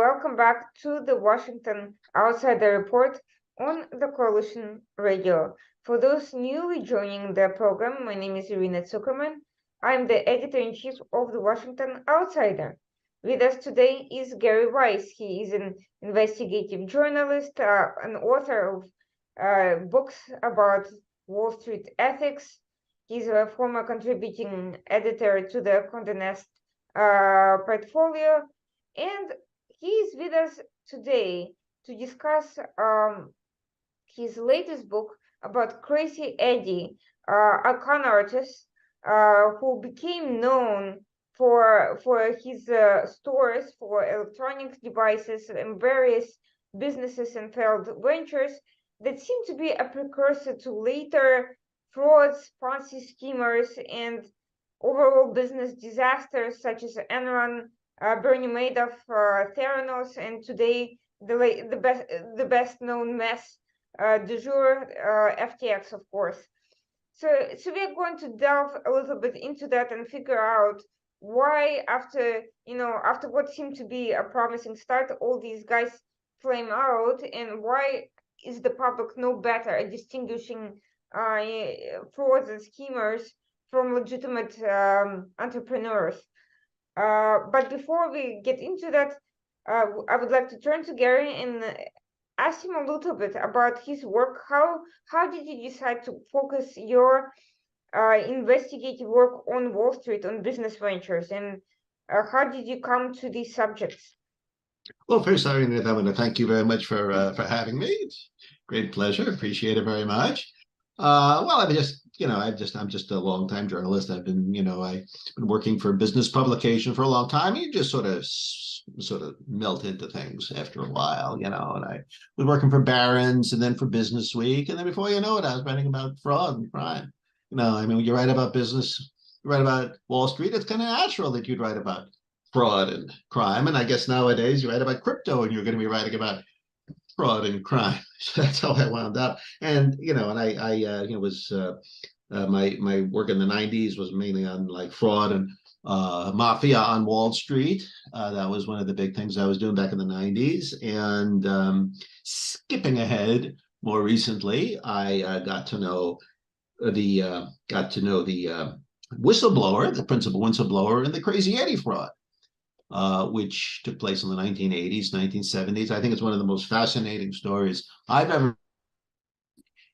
welcome back to the Washington Outsider Report on the Coalition Radio. For those newly joining the program, my name is Irina Zuckerman. I'm the editor-in-chief of the Washington Outsider. With us today is Gary Weiss. He is an investigative journalist, an author of books about Wall Street ethics. He's a former contributing editor to the Condé Nast portfolio, and he is with us today to discuss his latest book about Crazy Eddie, a con artist who became known for his stores for electronic devices and various businesses and failed ventures that seem to be a precursor to later frauds, Ponzi schemers, and overall business disasters such as Enron, Bernie Madoff, Theranos, and today the best known mess du jour, FTX, of course. So we are going to delve a little bit into that and figure out why after what seemed to be a promising start, all these guys flame out, and why is the public no better at distinguishing frauds and schemers from legitimate entrepreneurs. But before we get into that, I would like to turn to Gary and ask him a little bit about his work. How did you decide to focus your investigative work on Wall Street, on business ventures, and how did you come to these subjects? Well, first, I want to thank you very much for having me. It's a great pleasure. Appreciate it very much. Well, I'm just a long-time journalist. I've been working for a business publication for a long time. You just sort of melt into things after a while, and I was working for Barron's and then for Business Week. And then before you know it, I was writing about fraud and crime. When you write about business, you write about Wall Street, it's kind of natural that you'd write about fraud and crime. And I guess nowadays you write about crypto and you're going to be writing about fraud and crime. So that's how I wound up. And my work in the 90s was mainly on like fraud and mafia on Wall Street. That was one of the big things I was doing back in the 90s. And skipping ahead, more recently, I got to know the whistleblower, the principal whistleblower in the Crazy Eddie fraud, which took place in the 1980s, 1970s. I think it's one of the most fascinating stories I've ever.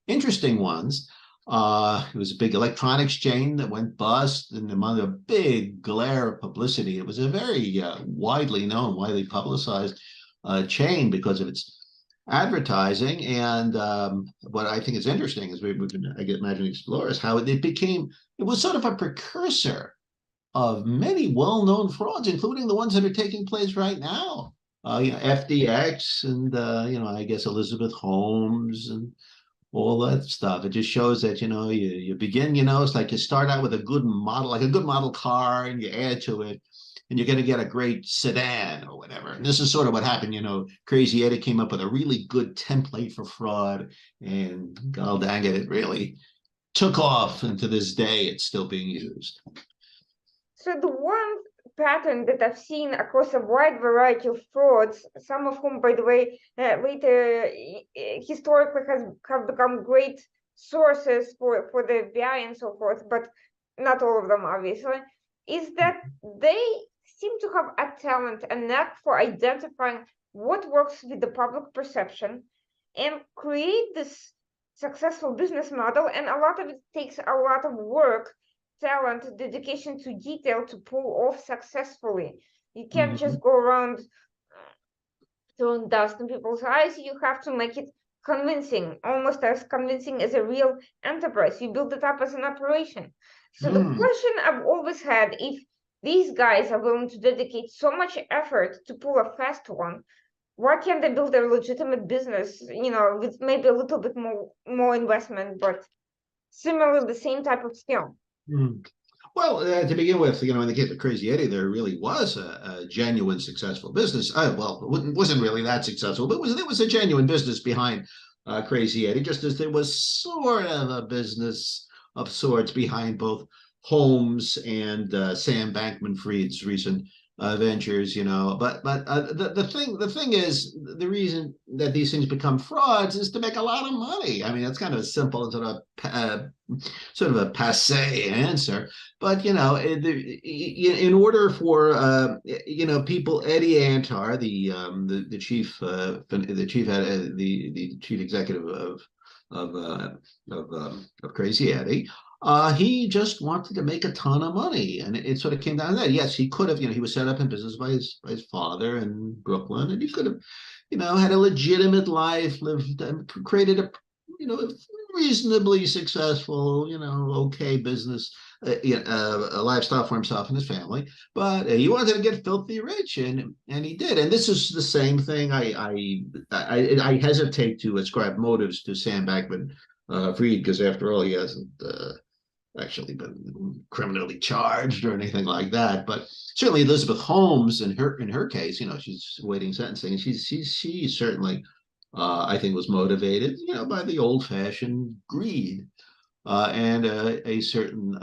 Interesting ones. It was a big electronics chain that went bust, and among a big glare of publicity, it was a very widely known, widely publicized chain because of its advertising. And what I think is interesting is we can, I imagine, explore is how it was sort of a precursor of many well-known frauds, including the ones that are taking place right now. FDX and I guess Elizabeth Holmes and all that stuff. It just shows that you begin, it's like you start out with a good model, like a good model car, and you add to it, and you're going to get a great sedan or whatever. And this is sort of what happened. Crazy Eddie came up with a really good template for fraud, and god dang it, it really took off. And to this day, it's still being used. So the one pattern that I've seen across a wide variety of frauds, some of whom, by the way, later historically have become great sources for the FBI and so forth, but not all of them, obviously, is that they seem to have a talent, a knack for identifying what works with the public perception and create this successful business model. And a lot of it takes a lot of work, talent, dedication to detail to pull off successfully. You can't just go around throwing dust in people's eyes. You have to make it convincing, almost as convincing as a real enterprise. You build it up as an operation. So the question I've always had, if these guys are willing to dedicate so much effort to pull a fast one, why can't they build a legitimate business, with maybe a little bit more investment, but similarly the same type of skill? Well, to begin with, in the case of Crazy Eddie, there really was a genuine successful business. Well, it wasn't really that successful, but there was a genuine business behind Crazy Eddie, just as there was sort of a business of sorts behind both Holmes and Sam Bankman-Fried's recent ventures, but the thing is, the reason that these things become frauds is to make a lot of money. I mean, it's kind of a simple sort of a passe answer, but in order for people, Eddie Antar, the chief the chief executive of Crazy Eddie. He just wanted to make a ton of money, and it sort of came down to that. Yes, he could have, he was set up in business by his father in Brooklyn, and he could have, had a legitimate life, lived, created a, reasonably successful, okay business, a lifestyle for himself and his family. But he wanted to get filthy rich, and he did. And this is the same thing. I hesitate to ascribe motives to Sam Bankman-Fried, because after all, he hasn't actually been criminally charged or anything like that. But certainly Elizabeth Holmes, in her case, she's awaiting sentencing, and she certainly, I think, was motivated, by the old-fashioned greed, and a certain,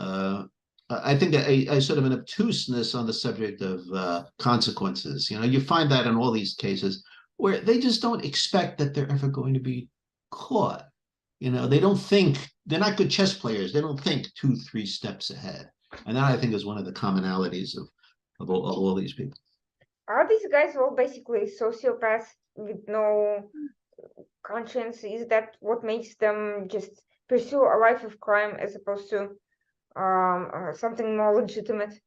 I think, a sort of an obtuseness on the subject of consequences. You find that in all these cases where they just don't expect that they're ever going to be caught. They don't think, they're not good chess players. They don't think 2-3 steps ahead. And that, I think, is one of the commonalities of all these people. Are these guys all basically sociopaths with no conscience? Is that what makes them just pursue a life of crime as opposed to something more legitimate?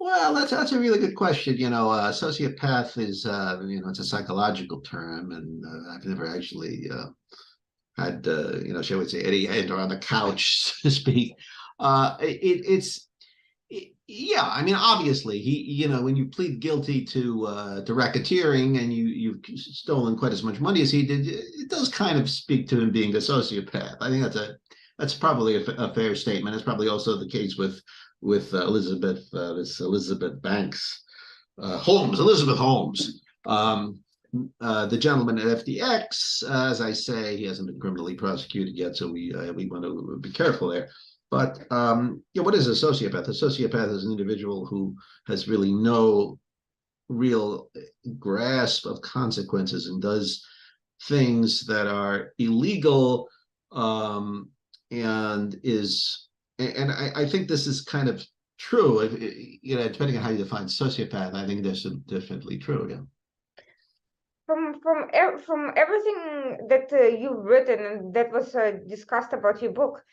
Well, that's a really good question. Sociopath is, it's a psychological term, and I've never actually had, shall we say, Eddie Andor on the couch, so to speak. Yeah, I mean, obviously, he, when you plead guilty to racketeering, and you've stolen quite as much money as he did, it does kind of speak to him being a sociopath. I think that's probably a fair statement. It's probably also the case with Elizabeth Banks Holmes, Elizabeth Holmes. The gentleman at FTX, as I say, he hasn't been criminally prosecuted yet, so we want to be careful there. But what is a sociopath? A sociopath is an individual who has really no real grasp of consequences and does things that are illegal, and I think this is kind of true. Depending on how you define sociopath, I think this is definitely true. Yeah. From everything that you've written and that was discussed about your book,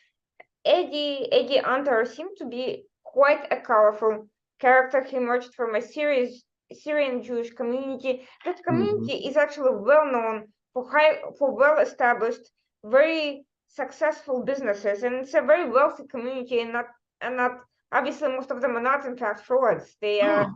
Eddie Antar seemed to be quite a colorful character. He emerged from a Syrian Jewish community. That community is actually well known for well-established, very successful businesses, and it's a very wealthy community, and not obviously most of them are not in fact frauds. They are.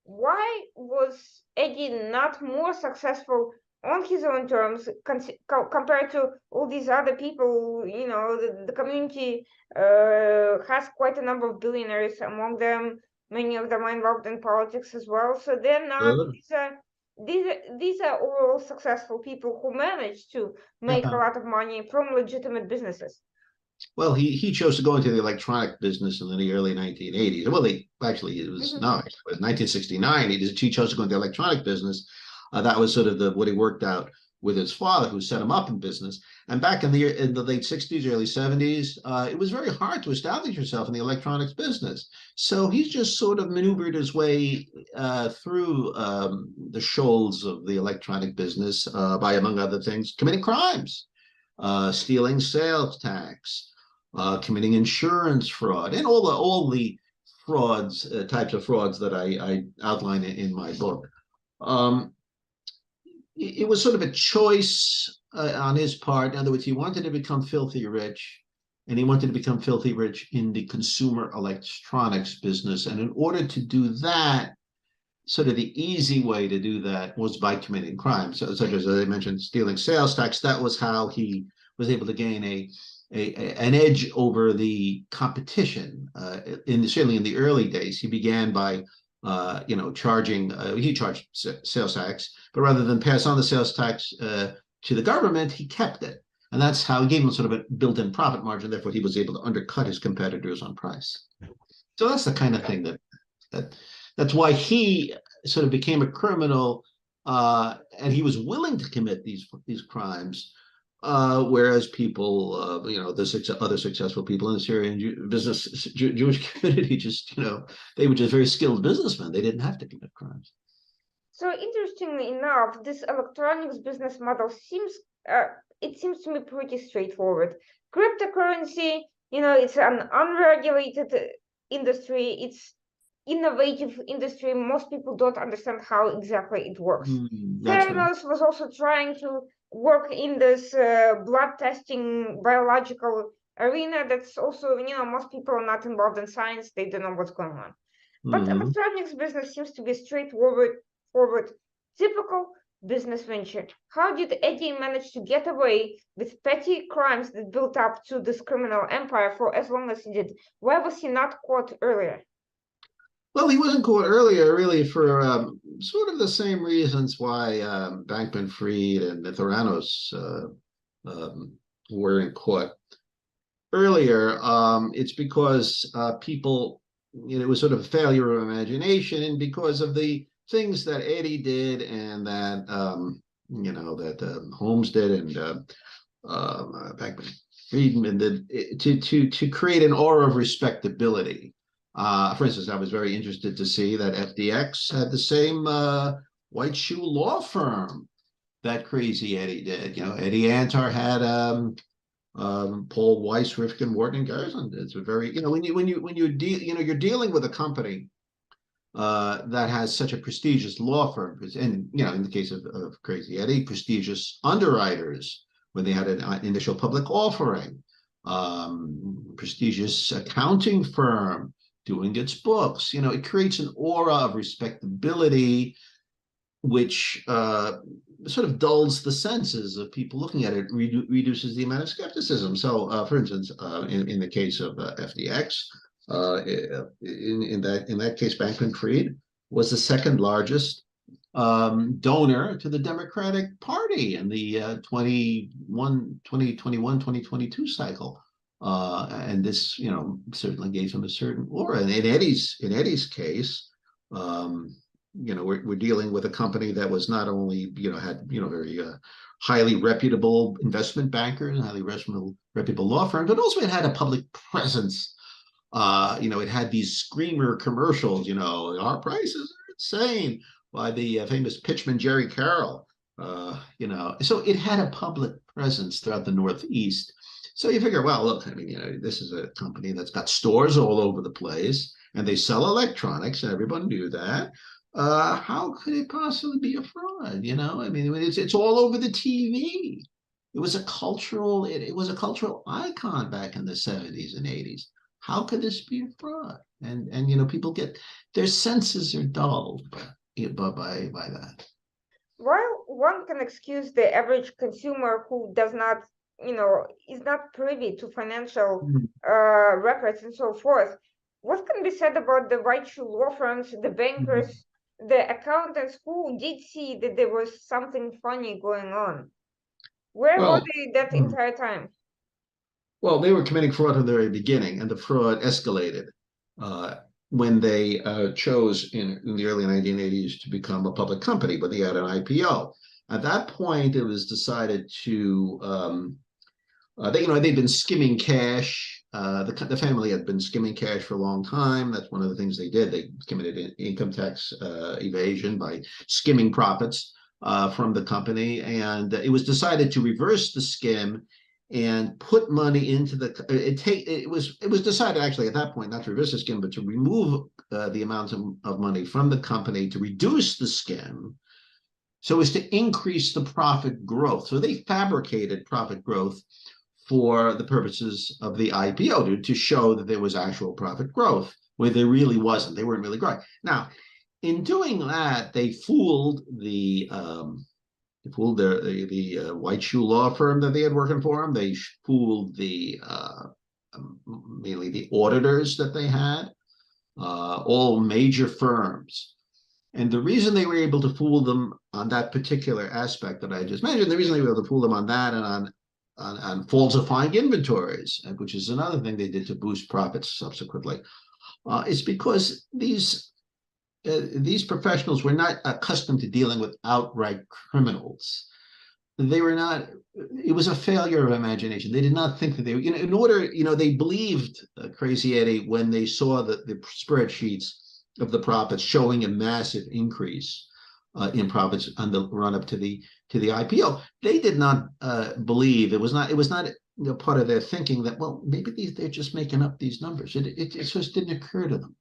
Why was Eddie not more successful on his own terms compared to all these other people? The community has quite a number of billionaires among them. Many of them are involved in politics as well. So they're not. These are all successful people who managed to make a lot of money from legitimate businesses. Well, he chose to go into the electronic business in the early 1980s. Well, it was 1969. He chose to go into the electronic business. That was sort of what he worked out with his father, who set him up in business. And back in the late 60s, early 70s, it was very hard to establish yourself in the electronics business. So he's just sort of maneuvered his way through the shoals of the electronic business by, among other things, committing crimes, stealing sales tax, committing insurance fraud, and all the frauds, types of frauds that I outline in my book. It was sort of a choice on his part. In other words, he wanted to become filthy rich, and he wanted to become filthy rich in the consumer electronics business. And in order to do that, sort of the easy way to do that was by committing crimes, such as I mentioned, stealing sales tax. That was how he was able to gain an edge over the competition. Certainly in the early days, he began by charging. He charged sales tax, but rather than pass on the sales tax to the government, he kept it, and that's how he gave him sort of a built-in profit margin. Therefore, he was able to undercut his competitors on price. So that's the kind of thing that that's why he sort of became a criminal, and he was willing to commit these crimes. Whereas people, the other successful people in the Syrian Jewish community, just they were just very skilled businessmen. They didn't have to commit crimes. So interestingly enough, this electronics business model seems it seems to me pretty straightforward. Cryptocurrency, it's an unregulated industry. It's innovative industry. Most people don't understand how exactly it works. That's right. Theranos was also trying to work in this blood testing biological arena. That's also, most people are not involved in science. They don't know what's going on. But electronics business seems to be forward, typical business venture. How did Eddie manage to get away with petty crimes that built up to this criminal empire for as long as he did? Why was he not caught earlier? Well, he wasn't caught earlier, really, for sort of the same reasons why Bankman-Fried and Theranos weren't caught earlier. It's because people, it was sort of a failure of imagination, and because of the things that Eddie did and that Holmes did and Bankman-Fried did to create an aura of respectability. For instance, I was very interested to see that FDX had the same white shoe law firm that Crazy Eddie did. Eddie Antar had Paul Weiss, Rifkin, Wharton, and Garrison. It's a very, you're dealing with a company that has such a prestigious law firm, and in the case of Crazy Eddie, prestigious underwriters when they had an initial public offering, prestigious accounting firm doing its books. It creates an aura of respectability, which sort of dulls the senses of people looking at it, reduces the amount of skepticism. So, for instance, in the case of FDX, in that case, Bankman-Fried was the second largest donor to the Democratic Party in the 2021-2022 cycle. And this, certainly gave him a certain aura. And in Eddie's case, we're dealing with a company that was not only, had, very highly reputable investment bankers, highly reputable law firms, but also it had a public presence. It had these screamer commercials, our prices are insane, by the famous pitchman Jerry Carroll. So it had a public presence throughout the Northeast. So you figure, well, look, this is a company that's got stores all over the place, and they sell electronics, and everyone knew that. How could it possibly be a fraud? It's all over the TV. It was a cultural icon back in the 70s and 80s. How could this be a fraud? And people get their senses are dulled by that. While one can excuse the average consumer who does not, is not privy to financial records and so forth, what can be said about the white shoe law firms, the bankers, the accountants who did see that there was something funny going on? Where were they that entire time? Well, they were committing fraud from the very beginning, and the fraud escalated when they chose in the early 1980s to become a public company, when they had an IPO. At that point, it was decided to they'd been skimming cash. The family had been skimming cash for a long time. That's one of the things they did. They committed income tax evasion by skimming profits from the company, and it was decided to reverse the skim and put money into it was decided actually at that point not to reverse the skim, but to remove the amount of money from the company to reduce the skim, so as to increase the profit growth. So they fabricated profit growth for the purposes of the IPO to show that there was actual profit growth where there really wasn't. They weren't really growing. Now, in doing that, they fooled the white shoe law firm that they had working for them. They fooled mainly the auditors that they had, all major firms. And the reason they were able to fool them on that particular aspect that I just mentioned, the reason they were able to fool them on that and on falsifying inventories, which is another thing they did to boost profits subsequently, is because these these professionals were not accustomed to dealing with outright criminals. They were not. It was a failure of imagination. They did not think that they, in order, they believed Crazy Eddie when they saw the spreadsheets of the profits showing a massive increase in profits on the run up to the IPO. They did not believe, it was not part of their thinking that, well, maybe they're just making up these numbers. It just didn't occur to them.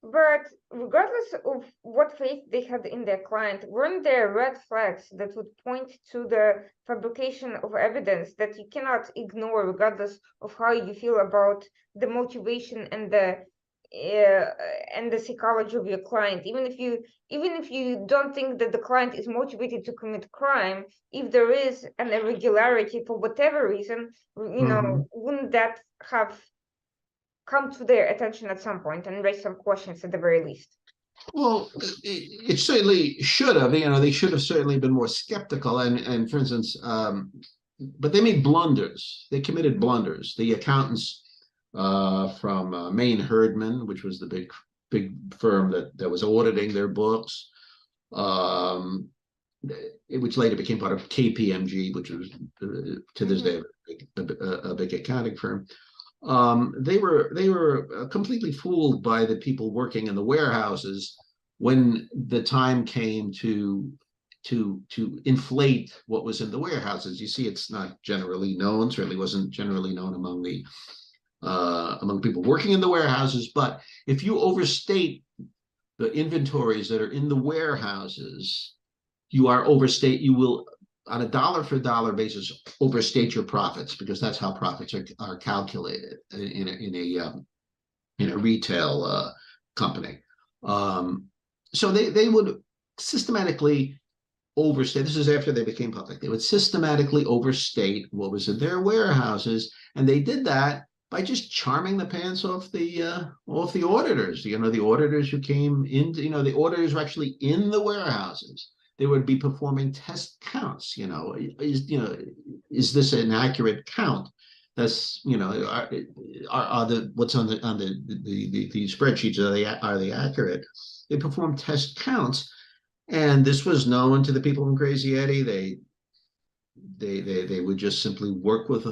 But regardless of what faith they had in their client, weren't there red flags that would point to the fabrication of evidence that you cannot ignore, regardless of how you feel about the motivation and the psychology of your client? Even if you don't think that the client is motivated to commit crime, if there is an irregularity for whatever reason, wouldn't that have come to their attention at some point and raise some questions at the very least? Well, it certainly should have. They should have certainly been more skeptical. And for instance, but they made blunders. They committed blunders. The accountants from Main Herdman, which was the big firm that was auditing their books, which later became part of KPMG, which was to this day a big accounting firm. They were completely fooled by the people working in the warehouses when the time came to inflate what was in the warehouses. You see, it's not generally known. Certainly wasn't generally known among people working in the warehouses. But if you overstate the inventories that are in the warehouses, you will, on a dollar for dollar basis, overstate your profits, because that's how profits are calculated in a retail company. So they would systematically overstate. This is after they became public. They would systematically overstate what was in their warehouses, and they did that by just charming the pants off the auditors. The auditors who came in. The auditors were actually in the warehouses. They would be performing test counts. Is this an accurate count? That's are the what's on the spreadsheets, are they accurate? They perform test counts, and this was known to the people from Crazy Eddie. They would just simply work with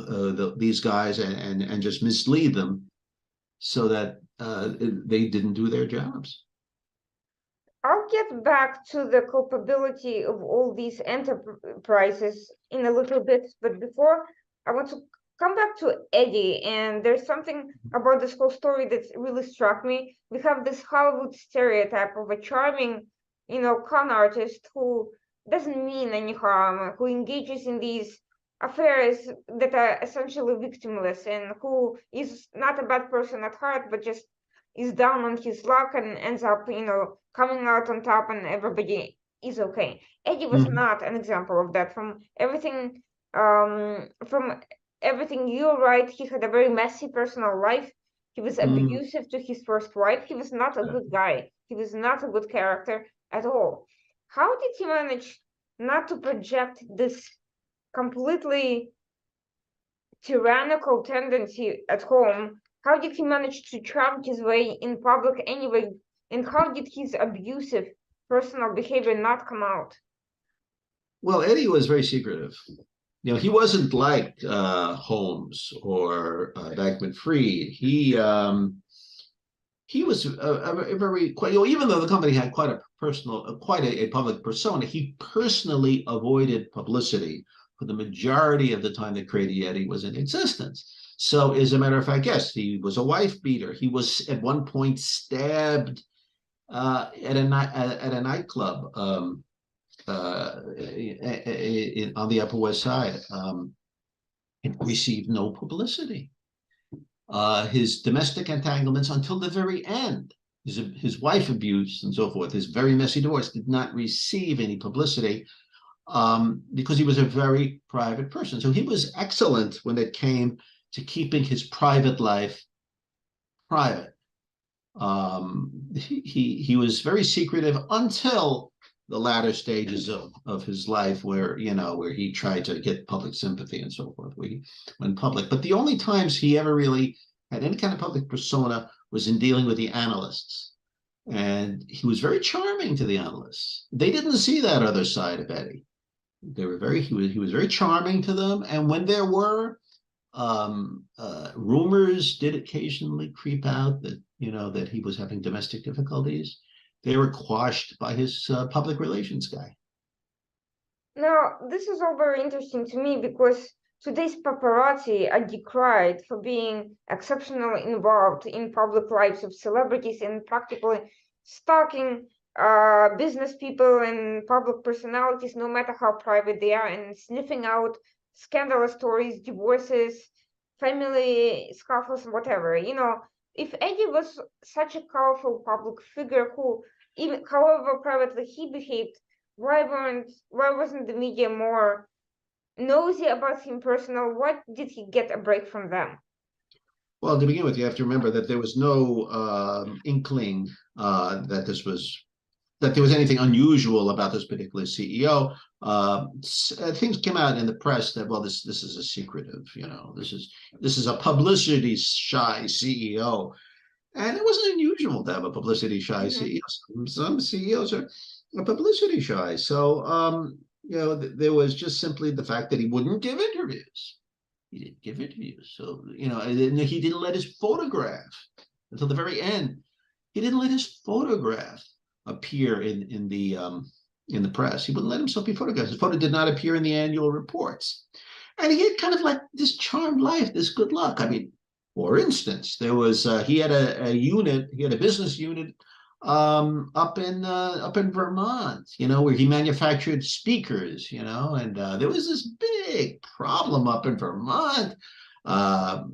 these guys and just mislead them so that they didn't do their jobs. I'll get back to the culpability of all these enterprises in a little bit, but before, I want to come back to Eddie. And there's something about this whole story that really struck me. We have this Hollywood stereotype of a charming, con artist who doesn't mean any harm, who engages in these affairs that are essentially victimless, and who is not a bad person at heart, but just is down on his luck and ends up, coming out on top, and everybody is okay. Eddie was not an example of that. From everything you write, he had a very messy personal life. He was abusive to his first wife. He was not a good guy. He was not a good character at all. How did he manage not to project this completely tyrannical tendency at home? How did he manage to travel his way in public anyway? And how did his abusive personal behavior not come out? Well, Eddie was very secretive. He wasn't like Holmes or Bankman-Fried. He was a very, even though the company had quite a public persona, he personally avoided publicity for the majority of the time that Crazy Eddie was in existence. So, as a matter of fact, yes, he was a wife beater. He was at one point stabbed at a nightclub on the Upper West Side. It received no publicity. His domestic entanglements until the very end, his wife abuse and so forth, his very messy divorce, did not receive any publicity because he was a very private person. So he was excellent when it came to keeping his private life private. He was very secretive until the latter stages of his life, where he tried to get public sympathy and so forth. We went public, but the only times he ever really had any kind of public persona was in dealing with the analysts. And he was very charming to the analysts. They didn't see that other side of Eddie. He was very charming to them. And when there were rumors did occasionally creep out that, that he was having domestic difficulties, they were quashed by his public relations guy. Now, this is all very interesting to me because today's paparazzi are decried for being exceptionally involved in public lives of celebrities and practically stalking business people and public personalities, no matter how private they are, and sniffing out scandalous stories, divorces, family scuffles, whatever. If Eddie was such a powerful public figure who, even however privately he behaved, why wasn't the media more nosy about him personal? What did he get a break from them? Well, to begin with, you have to remember that there was no inkling that there was anything unusual about this particular CEO. Things came out in the press that, well, this is a secretive, this is a publicity shy CEO, and it wasn't unusual to have a publicity shy CEO. Some CEOs are publicity shy, so there was just simply the fact that he wouldn't give interviews. He didn't give interviews, so and he didn't let his photograph until the very end. He didn't let his photograph appear in the press. He wouldn't let himself be photographed. His photo did not appear in the annual reports. And he had kind of like this charmed life, this good luck. I mean, for instance, there was he had a unit, he had a business unit up in Vermont, where he manufactured speakers, and there was this big problem up in Vermont. Uh,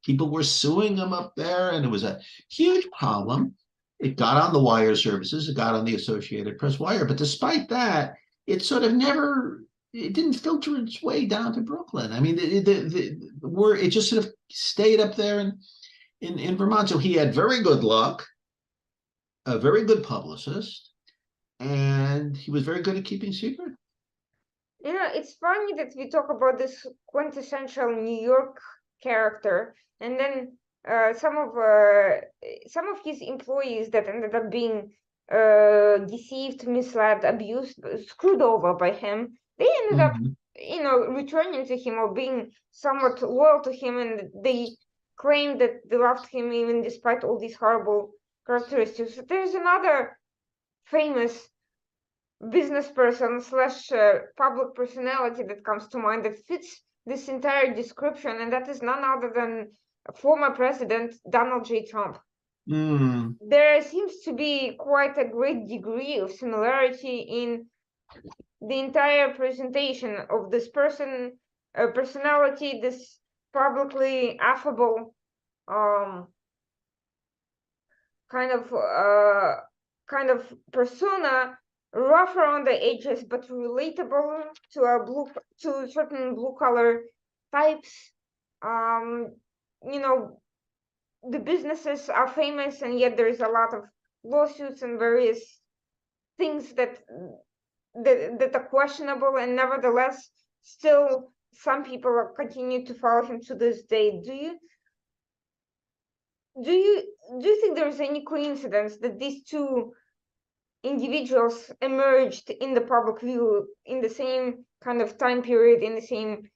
People were suing him up there, and it was a huge problem. It got on the wire services, it got on the Associated Press wire, but despite that, it sort of never, it didn't filter its way down to Brooklyn. I mean, it just sort of stayed up there in Vermont. So he had very good luck, a very good publicist, and he was very good at keeping secret. It's funny that we talk about this quintessential New York character, and then some of his employees that ended up being deceived, misled, abused, screwed over by him. They ended up, Mhm. returning to him or being somewhat loyal to him, and they claimed that they loved him even despite all these horrible characteristics. There's another famous business person slash public personality that comes to mind that fits this entire description, and that is none other than former President Donald J. Trump. Mm. There seems to be quite a great degree of similarity in the entire presentation of this personality, this publicly affable um, kind of persona, rough around the edges but relatable to certain blue collar types. Um, you know, the businesses are famous, and yet there is a lot of lawsuits and various things that are questionable, and nevertheless, still some people continue to follow him to this day. Do you think there's any coincidence that these two individuals emerged in the public view in the same kind of time period, in the same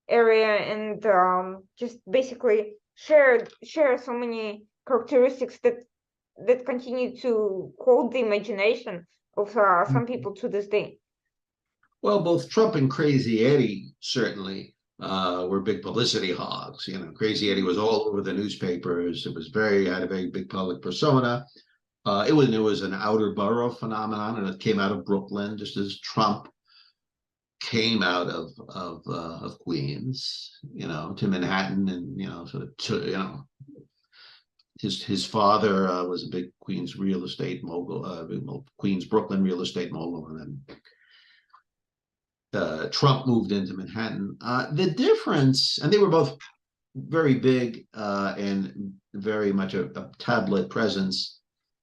area, and just basically share so many characteristics that continue to hold the imagination of some people to this day? Well, both Trump and Crazy Eddie certainly were big publicity hogs. Crazy Eddie was all over the newspapers. It was had a very big public persona. It was an outer borough phenomenon, and it came out of Brooklyn, just as Trump came out of Queens, to Manhattan, and sort of his father was a big Queens real estate mogul, Queens Brooklyn real estate mogul, and then Trump moved into Manhattan. The difference, and they were both very big and very much a tabloid presence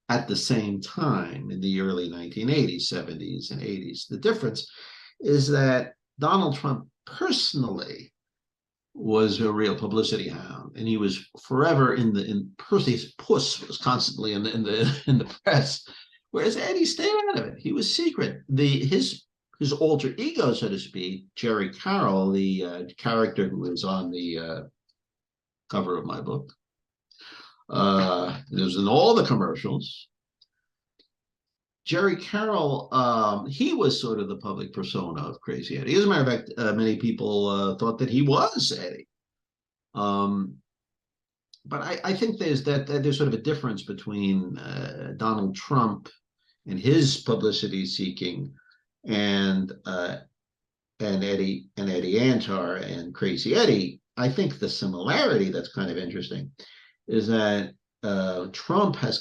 at the same time in the early 1980s, 70s, and 80s. The difference is that Donald Trump personally was a real publicity hound, and he was forever Percy's Puss was constantly in the press, whereas Eddie stayed out of it. He was secret. His alter ego, so to speak, Jerry Carroll, the character who is on the cover of my book, it was in all the commercials. Jerry Carroll, he was sort of the public persona of Crazy Eddie. As a matter of fact, many people thought that he was Eddie. But I think there's sort of a difference between Donald Trump and his publicity seeking and Eddie Antar and Crazy Eddie. I think the similarity that's kind of interesting is that Trump has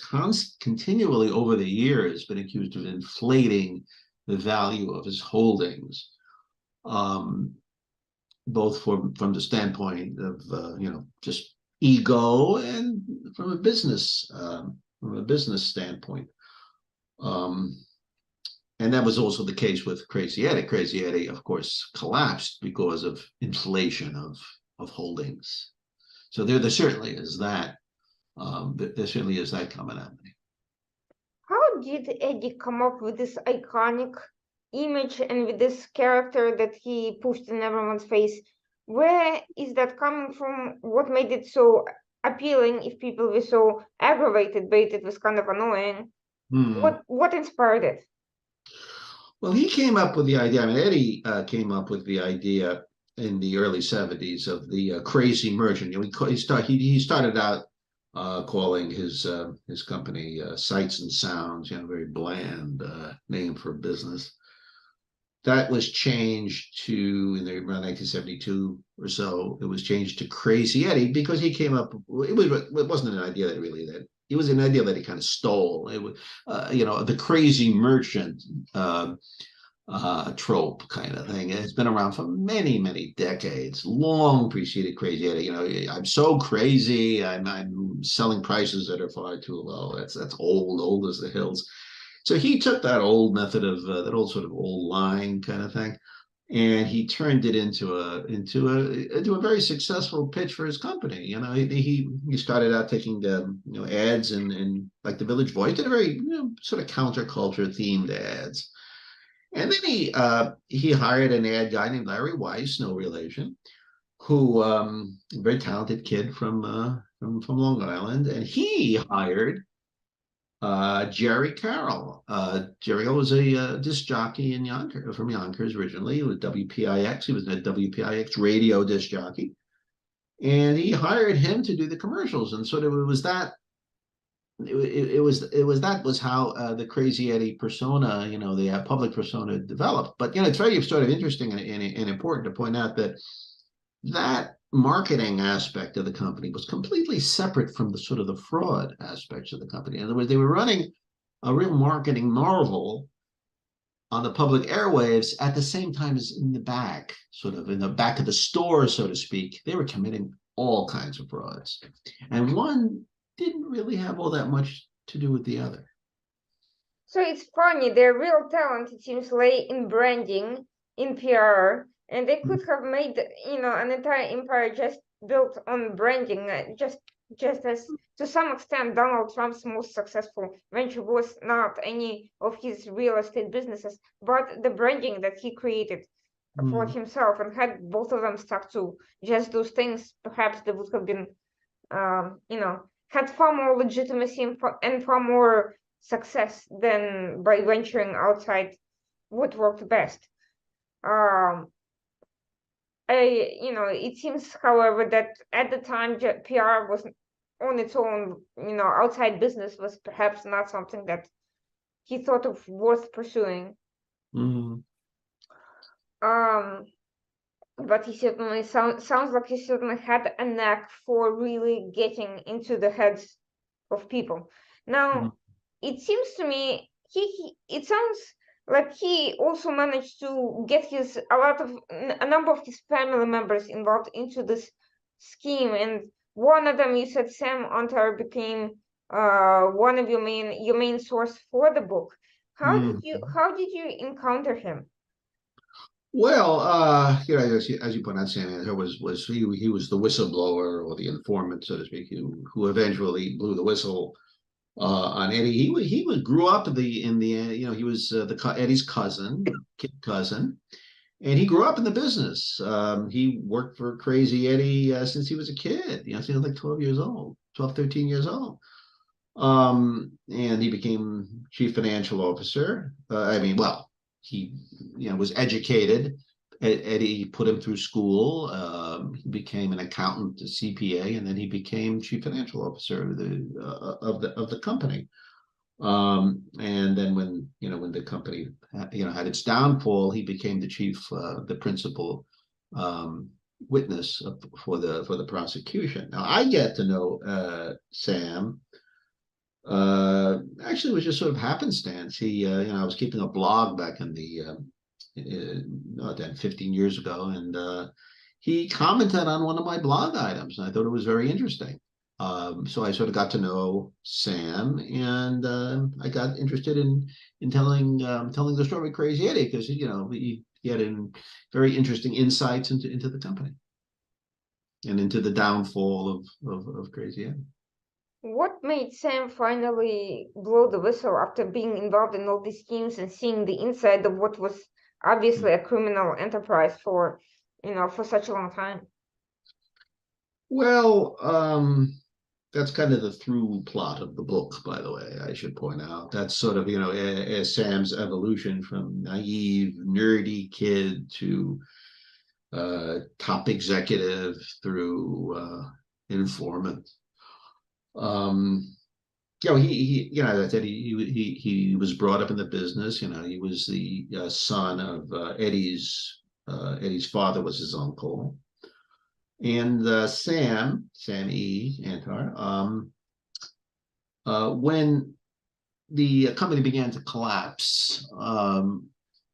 continually over the years been accused of inflating the value of his holdings, both from the standpoint of just ego and from a business standpoint. And that was also the case with Crazy Eddie. Crazy Eddie, of course, collapsed because of inflation of holdings. So there certainly is that. There certainly is that commonality. How did Eddie come up with this iconic image and with this character that he pushed in everyone's face? Where is that coming from? What made it so appealing if people were so aggravated by it? It was kind of annoying. What inspired it? Well, he came up with the idea. I mean, Eddie came up with the idea in the early '70s of the crazy merchant. He started out calling his company Sights and Sounds, very bland name for business. That was changed to around 1972 or so. It was changed to Crazy Eddie because he came up. It wasn't an idea that it was an idea that he kind of stole. It was the crazy merchant trope kind of thing. It's been around for many, many decades, long preceded Crazy Eddie. I'm so crazy. I'm selling prices that are far too low. That's old as the hills. So he took that old method of that old sort of old line kind of thing, and he turned it into a very successful pitch for his company. He started out taking ads in like the Village Voice, did a very sort of counterculture themed ads. And then he hired an ad guy named Larry Weiss, no relation, who a very talented kid from Long Island, and he hired Jerry Carroll. Jerry was a disc jockey from Yonkers originally. He was WPIX. He was a WPIX radio disc jockey, and he hired him to do the commercials. And sort of it was that was how the Crazy Eddie persona, the public persona developed. But it's very sort of interesting and important to point out that marketing aspect of the company was completely separate from the sort of the fraud aspects of the company. In other words, they were running a real marketing marvel on the public airwaves at the same time as in the back of the store, so to speak, they were committing all kinds of frauds. And one didn't really have all that much to do with the other. So it's funny, their real talent, it seems, lay in branding, in PR, and they could have made, an entire empire just built on branding, just as to some extent Donald Trump's most successful venture was not any of his real estate businesses, but the branding that he created for himself, and had both of them stuck to just those things, perhaps they would have been, had far more legitimacy and far more success than by venturing outside what worked best. It seems, however, that at the time PR was on its own, outside business was perhaps not something that he thought of worth pursuing. But he certainly sounds like he certainly had a knack for really getting into the heads of people. Now, it seems to me it sounds like he also managed to get a number of his family members involved into this scheme, and one of them, you said, Sam Ontar, became one of your main source for the book. How did you encounter him? Well, as you point out, Sam Antar he was the whistleblower or the informant, so to speak, who eventually blew the whistle on Eddie. He grew up he was Eddie's kid cousin, and he grew up in the business. He worked for Crazy Eddie since he was a kid. Since he was like 12 years old, 12, 13 years old. And he became chief financial officer. Well, he was educated. Eddie put him through school. He became an accountant, a CPA, and then he became chief financial officer of the company. And then when the company had its downfall, he became the principal witness for the prosecution. Now I get to know Sam. Actually, it was just sort of happenstance. I was keeping a blog back in then 15 years ago, and he commented on one of my blog items, and I thought it was very interesting. So I sort of got to know Sam, and I got interested in telling the story of Crazy Eddie because he had very interesting insights into the company and into the downfall of Crazy Eddie. What made Sam finally blow the whistle after being involved in all these schemes and seeing the inside of what was obviously a criminal enterprise for such a long time? Well, that's kind of the through plot of the book, by the way, I should point out. That's sort of, as Sam's evolution from naive, nerdy kid to top executive through informant. As I said, he was brought up in the business. He was the son of Eddie's father was his uncle. And Sam E. Antar, when the company began to collapse,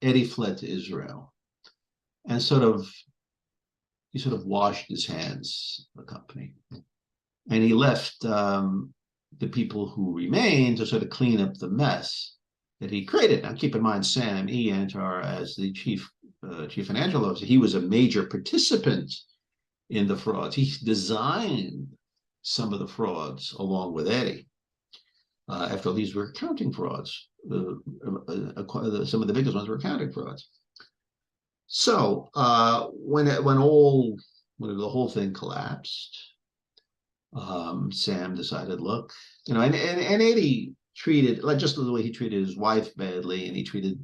Eddie fled to Israel and he sort of washed his hands of the company. And he left the people who remained to sort of clean up the mess that he created. Now, keep in mind, Sam E. Antar, as the chief financial officer, he was a major participant in the frauds. He designed some of the frauds along with Eddie. After all, these were accounting frauds. Some of the biggest ones were accounting frauds. So when the whole thing collapsed, Sam decided, look, and Eddie treated, like just the way he treated his wife badly, and he treated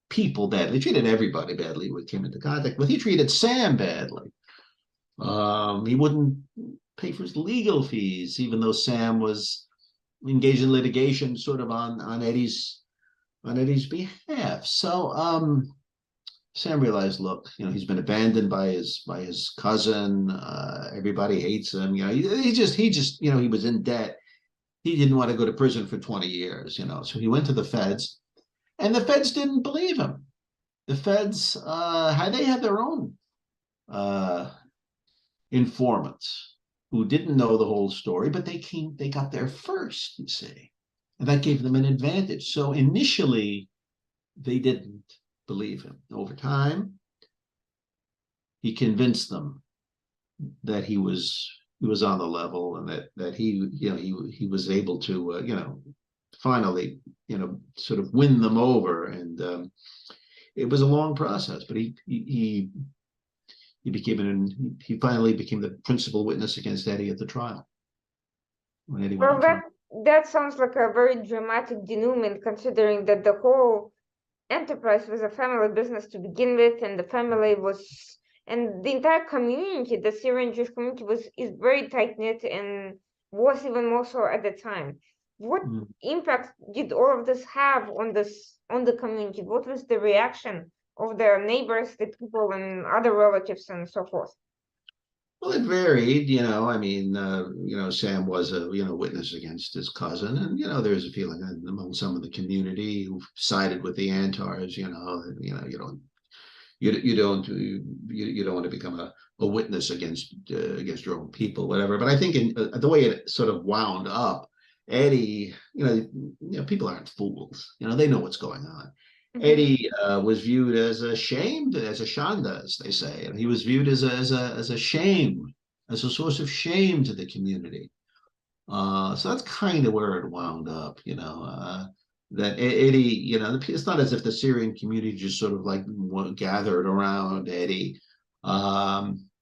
people badly. He treated everybody badly who came into contact with. He treated Sam badly. He wouldn't pay for his legal fees, even though Sam was engaged in litigation sort of on Eddie's behalf. So Sam realized, look, he's been abandoned by his cousin. Everybody hates him. He was in debt. He didn't want to go to prison for 20 years, So he went to the feds, and the feds didn't believe him. The feds they had their own informants who didn't know the whole story, but they got there first, you see, and that gave them an advantage. So initially, they didn't believe him. Over time, he convinced them that he was on the level, and that he was able to finally sort of win them over. And it was a long process, but he finally became the principal witness against Eddie at the trial. When Eddie went Well, on trial. that sounds like a very dramatic denouement, considering that the whole enterprise was a family business to begin with, and the entire community, the Syrian Jewish community, is very tight knit and was even more so at the time. What impact did all of this have on the community? What was the reaction of their neighbors, the people, and other relatives, and so forth? Well, it varied, Sam was a, witness against his cousin, and, there's a feeling among some of the community who sided with the Antars, you don't want to become a witness against your own people, whatever. But I think the way it sort of wound up, Eddie, people aren't fools, they know what's going on. Eddie was viewed as a shamed, as a shanda, as they say, and he was viewed as a shame, as a source of shame to the community. So that's kind of where it wound up, that Eddie, it's not as if the Syrian community just sort of like gathered around Eddie.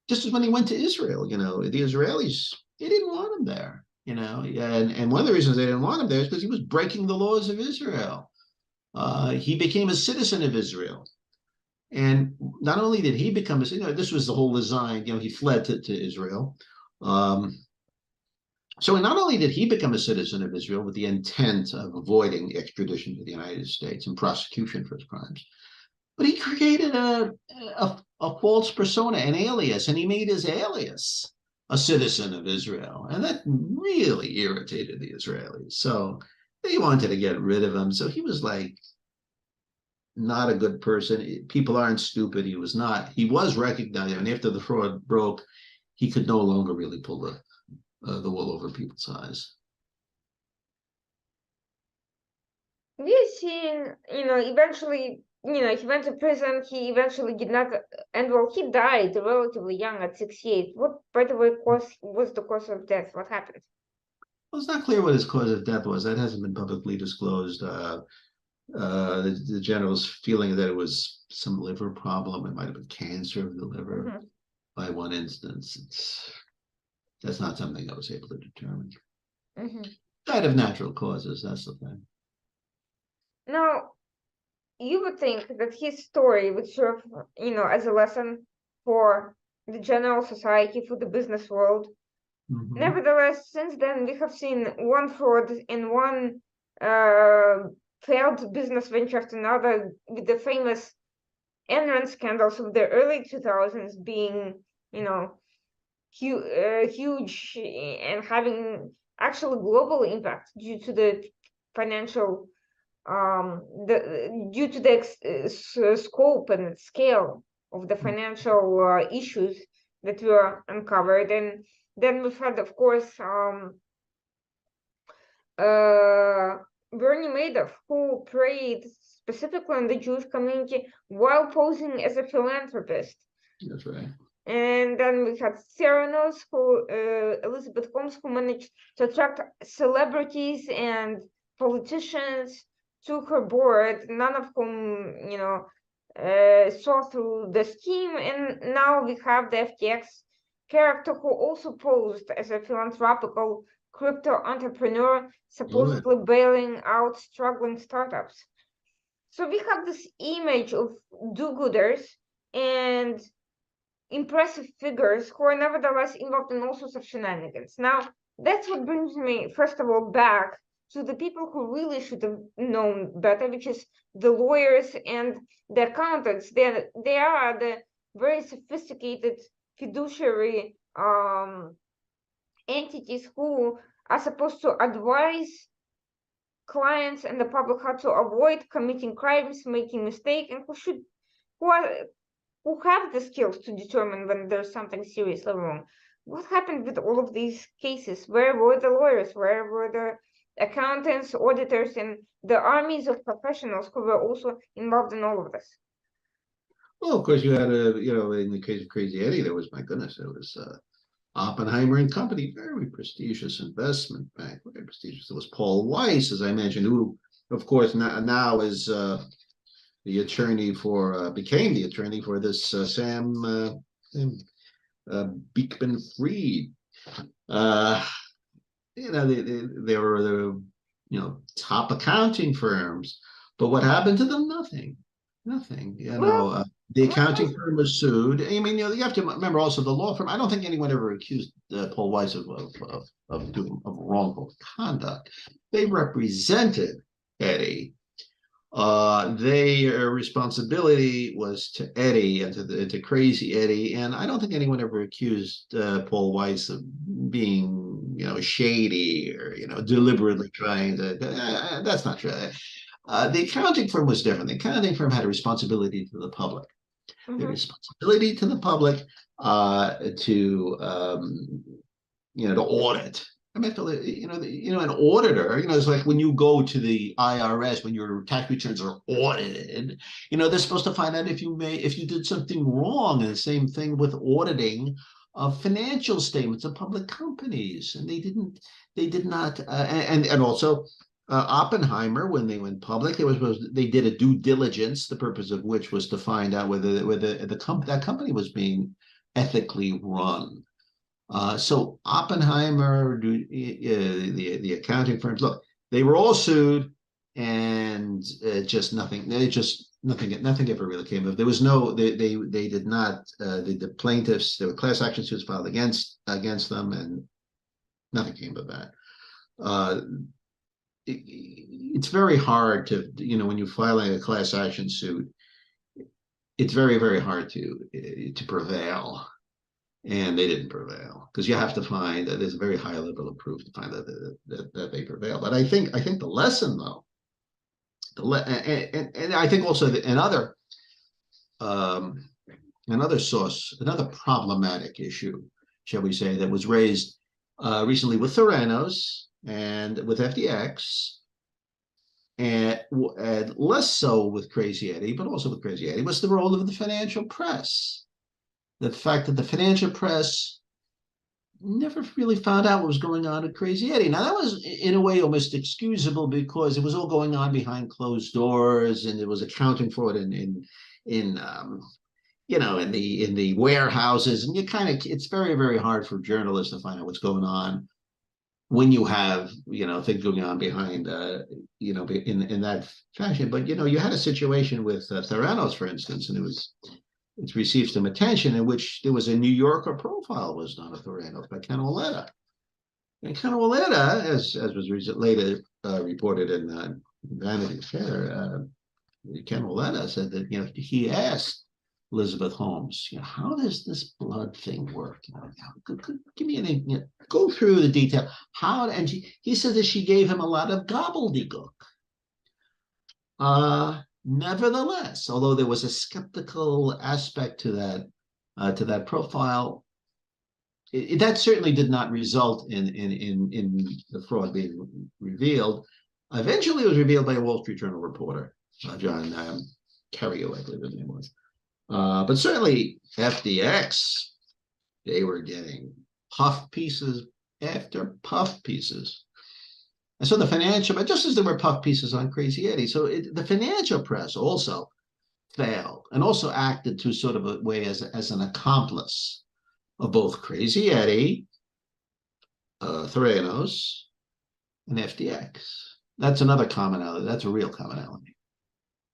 Just as when he went to Israel, the Israelis, they didn't want him there, and one of the reasons they didn't want him there is because he was breaking the laws of Israel. He became a citizen of Israel. And not only did he become this was the whole design, he fled to Israel. So not only did he become a citizen of Israel with the intent of avoiding extradition to the United States and prosecution for his crimes, but he created a false persona, an alias, and he made his alias a citizen of Israel. And that really irritated the Israelis. So they wanted to get rid of him. So he was like not a good person. People aren't stupid. He was not. He was recognized. And after the fraud broke, he could no longer really pull the wool over people's eyes. We're seeing, eventually, he went to prison. He eventually did not, and well, he died relatively young at 68. What, by the way, was the cause of death? What happened? Well, it's not clear what his cause of death was. That hasn't been publicly disclosed. The general's feeling that it was some liver problem. It might have been cancer of the liver by one instance. That's not something I was able to determine. Died of natural causes. That's the thing. Now, you would think that his story would serve, as a lesson for the general society, for the business world. Nevertheless, since then, we have seen one fraud and one failed business venture after another, with the famous Enron scandals of the early 2000s being, huge and having actual global impact due to the financial, due to the scope and scale of the financial issues that were uncovered. And then we've had, of course, Bernie Madoff, who preyed specifically on the Jewish community while posing as a philanthropist. That's right. And then we had Theranos, Elizabeth Holmes, who managed to attract celebrities and politicians to her board, none of whom, saw through the scheme. And now we have the FTX character who also posed as a philanthropical crypto entrepreneur, supposedly bailing out struggling startups. So we have this image of do-gooders and impressive figures who are nevertheless involved in all sorts of shenanigans. Now, that's what brings me, first of all, back to the people who really should have known better, which is the lawyers and the accountants. They are the very sophisticated fiduciary entities who are supposed to advise clients and the public how to avoid committing crimes, making mistakes, and who have the skills to determine when there's something seriously wrong. What happened with all of these cases? Where were the lawyers? Where were the accountants, auditors, and the armies of professionals who were also involved in all of this? Well, of course, you had in the case of Crazy Eddie, there was, my goodness, there was Oppenheimer and Company, very prestigious investment bank, very prestigious. There was Paul Weiss, as I mentioned, who, of course, now is the attorney became the attorney for this Sam Beekman-Fried. They were the top accounting firms, but what happened to them? Nothing. The accounting firm was sued. I mean, you have to remember also the law firm. I don't think anyone ever accused Paul Weiss of wrongful conduct. They represented Eddie. Their responsibility was to Eddie and to Crazy Eddie, and I don't think anyone ever accused Paul Weiss of being, shady or deliberately trying to. That's not true. The accounting firm was different. The accounting firm had a responsibility to the public. The responsibility to the public to audit I mean, an auditor, it's like when you go to the IRS, when your tax returns are audited, they're supposed to find out if you did something wrong. And the same thing with auditing of financial statements of public companies. And they did not, and also Oppenheimer, when they went public, they did a due diligence, the purpose of which was to find out whether that company was being ethically run. So Oppenheimer, the accounting firms, look, they were all sued, and nothing ever really came of. There was no, they did not. The plaintiffs, there were class action suits filed against them, and nothing came of that. It's very hard to, when you're filing a class action suit, it's very, very hard to prevail. And they didn't prevail, because you have to find that there's a very high level of proof to find that they prevail. But I think the lesson, though, and I think also that another problematic issue, shall we say, that was raised recently with Theranos and with FTX, and less so with Crazy Eddie, but also with Crazy Eddie, was the role of the financial press. The fact that the financial press never really found out what was going on at Crazy Eddie. Now, that was in a way almost excusable, because it was all going on behind closed doors, and it was accounting fraud in the warehouses, and it's very, very hard for journalists to find out what's going on when you have things going on behind in that fashion. But you had a situation with Theranos, for instance, and it's received some attention, in which there was a New Yorker profile was done of Theranos by Ken Olletta. And Ken Olletta, as was later reported in Vanity Fair, Ken Olletta said that he asked Elizabeth Holmes, how does this blood thing work? Give me go through the detail. And he said that she gave him a lot of gobbledygook. Nevertheless, although there was a skeptical aspect to that profile, that certainly did not result in the fraud being revealed. Eventually, it was revealed by a Wall Street Journal reporter, John Kerry, I believe his name was. But certainly, FTX, they were getting puff pieces after puff pieces. And so but just as there were puff pieces on Crazy Eddie, so the financial press also failed, and also acted to sort of a way as an accomplice of both Crazy Eddie, Theranos, and FTX. That's another commonality. That's a real commonality.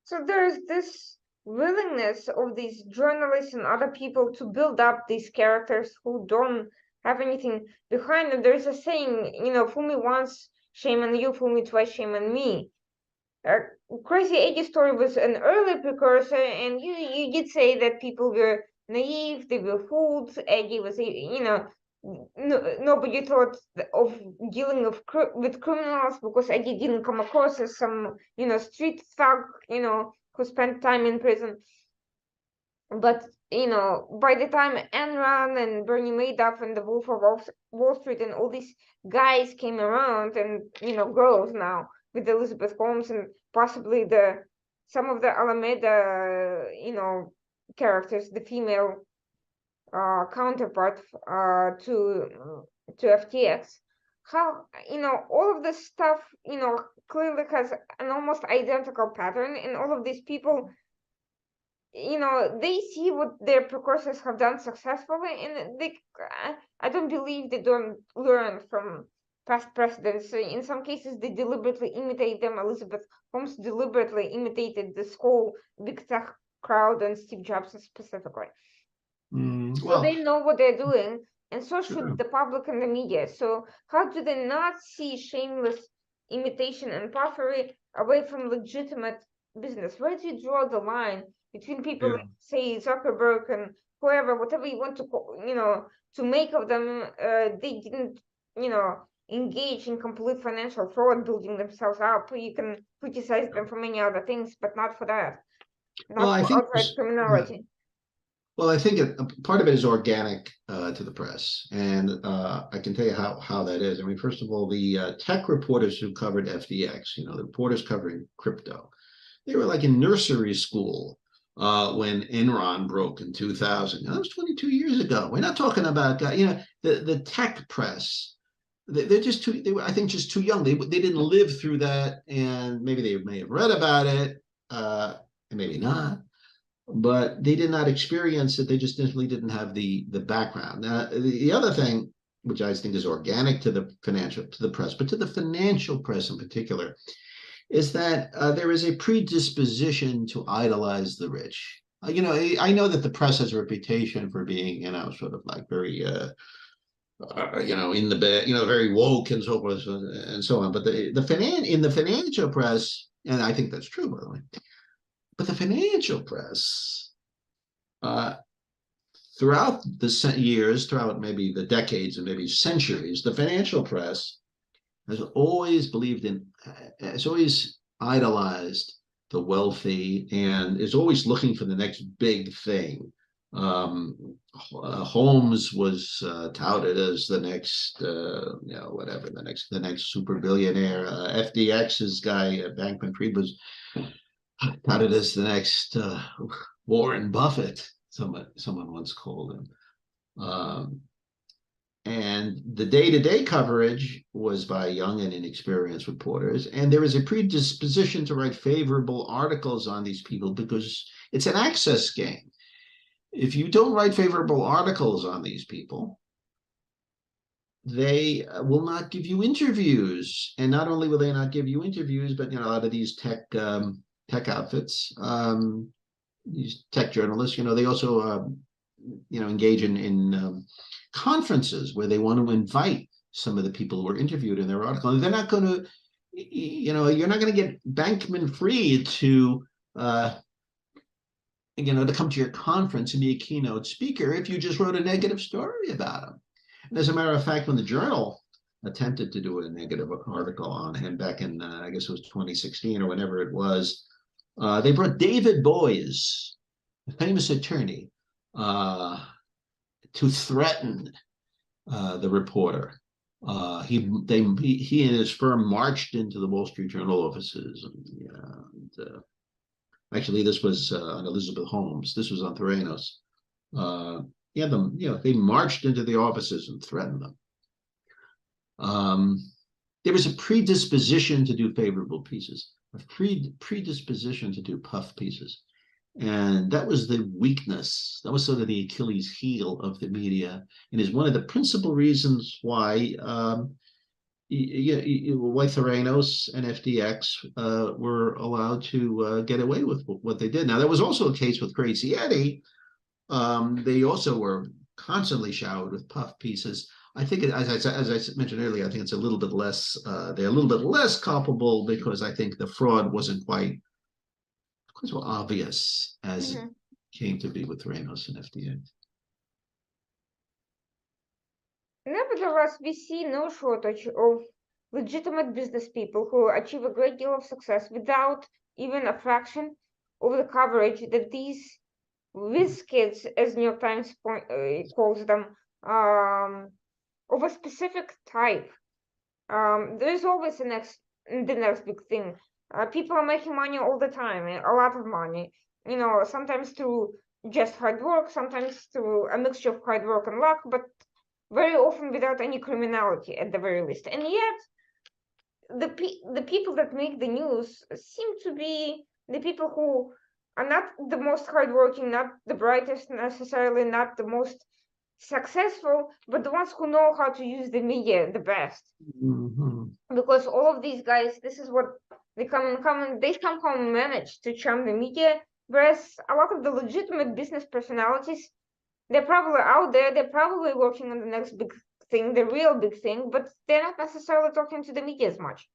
So there's this willingness of these journalists and other people to build up these characters who don't have anything behind them. There's a saying, fool me once, shame on you, fool me twice, shame on me. Crazy Eddie's story was an early precursor, and you did say that people were naive, they were fooled. Eddie was, nobody thought of dealing with criminals, because Eddie didn't come across as some, street thug, who spent time in prison. But by the time Enron and Bernie Madoff and the Wolf of Wall Street and all these guys came around, and girls now with Elizabeth Holmes and possibly some of the Alameda characters, the female counterpart to FTX, how all of this stuff clearly has an almost identical pattern, and all of these people, they see what their precursors have done successfully, and I don't believe they don't learn from past precedents. In some cases, they deliberately imitate them. Elizabeth Holmes deliberately imitated this whole big tech crowd and Steve Jobs specifically. So they know what they're doing, and so should the public and the media. So how do they not see shameless imitation and puffery away from legitimate business? Where do you draw the line between people like, say, Zuckerberg and whoever, whatever you want to call, to make of them? They didn't, engage in complete financial fraud, building themselves up. You can criticize them for many other things, but not for that. Not for outright criminality. Well, I think part of it is organic to the press, and I can tell you how that is. I mean, first of all, the tech reporters who covered FDX, the reporters covering crypto, they were like in nursery school when Enron broke in 2000. That was 22 years ago. We're not talking about the tech press. They're just too. They were, I think, just too young. They didn't live through that, and maybe they may have read about it, and maybe not, but they did not experience it. They just simply didn't have the background. The other thing, which I think is organic to the press, but to the financial press in particular, is that there is a predisposition to idolize the rich. I know that the press has a reputation for being, sort of like very, in the bed, very woke and so forth and so on. But in the financial press, and I think that's true, by the way. But the financial press, throughout the years, throughout maybe the decades and maybe centuries, the financial press has always has always idolized the wealthy and is always looking for the next big thing. Holmes was touted as the next, whatever, the next super billionaire. FDX's guy, Bankman-Fried, was touted as the next Warren Buffett. Someone once called him. And the day-to-day coverage was by young and inexperienced reporters. And there is a predisposition to write favorable articles on these people because it's an access game. If you don't write favorable articles on these people, they will not give you interviews. And not only will they not give you interviews, but a lot of these tech outfits, these tech journalists, they also engage in conferences where they want to invite some of the people who were interviewed in their article. And they're not going to, you're not going to get Bankman-Fried to come to your conference and be a keynote speaker if you just wrote a negative story about him. And as a matter of fact, when the Journal attempted to do a negative article on him back in, I guess it was 2016 or whenever it was, they brought David Boies, a famous attorney, to threaten the reporter. He and his firm marched into the Wall Street Journal offices. Actually, this was on Elizabeth Holmes. This was on Theranos. They marched into the offices and threatened them. There was a predisposition to do favorable pieces, a predisposition to do puff pieces. And that was the weakness. That was sort of the Achilles heel of the media, and is one of the principal reasons why Theranos and FDX were allowed to get away with what they did. Now, that was also a case with Crazy Eddie. They also were constantly showered with puff pieces. I think, as I mentioned earlier, I think it's a little bit less. They're a little bit less culpable because I think the fraud wasn't quite so obvious as it came to be with Theranos and FDX. Nevertheless, we see no shortage of legitimate business people who achieve a great deal of success without even a fraction of the coverage that these whiz kids, as New York Times calls them, of a specific type. There's always the next big thing. People are making money all the time, a lot of money. Sometimes through just hard work, sometimes through a mixture of hard work and luck, but very often without any criminality at the very least. And yet, the people that make the news seem to be the people who are not the most hardworking, not the brightest necessarily, not the most successful, but the ones who know how to use the media the best. Because all of these guys, this is what they somehow manage to charm the media, whereas a lot of the legitimate business personalities, they're probably out there, they're probably working on the next big thing, the real big thing, but they're not necessarily talking to the media as much.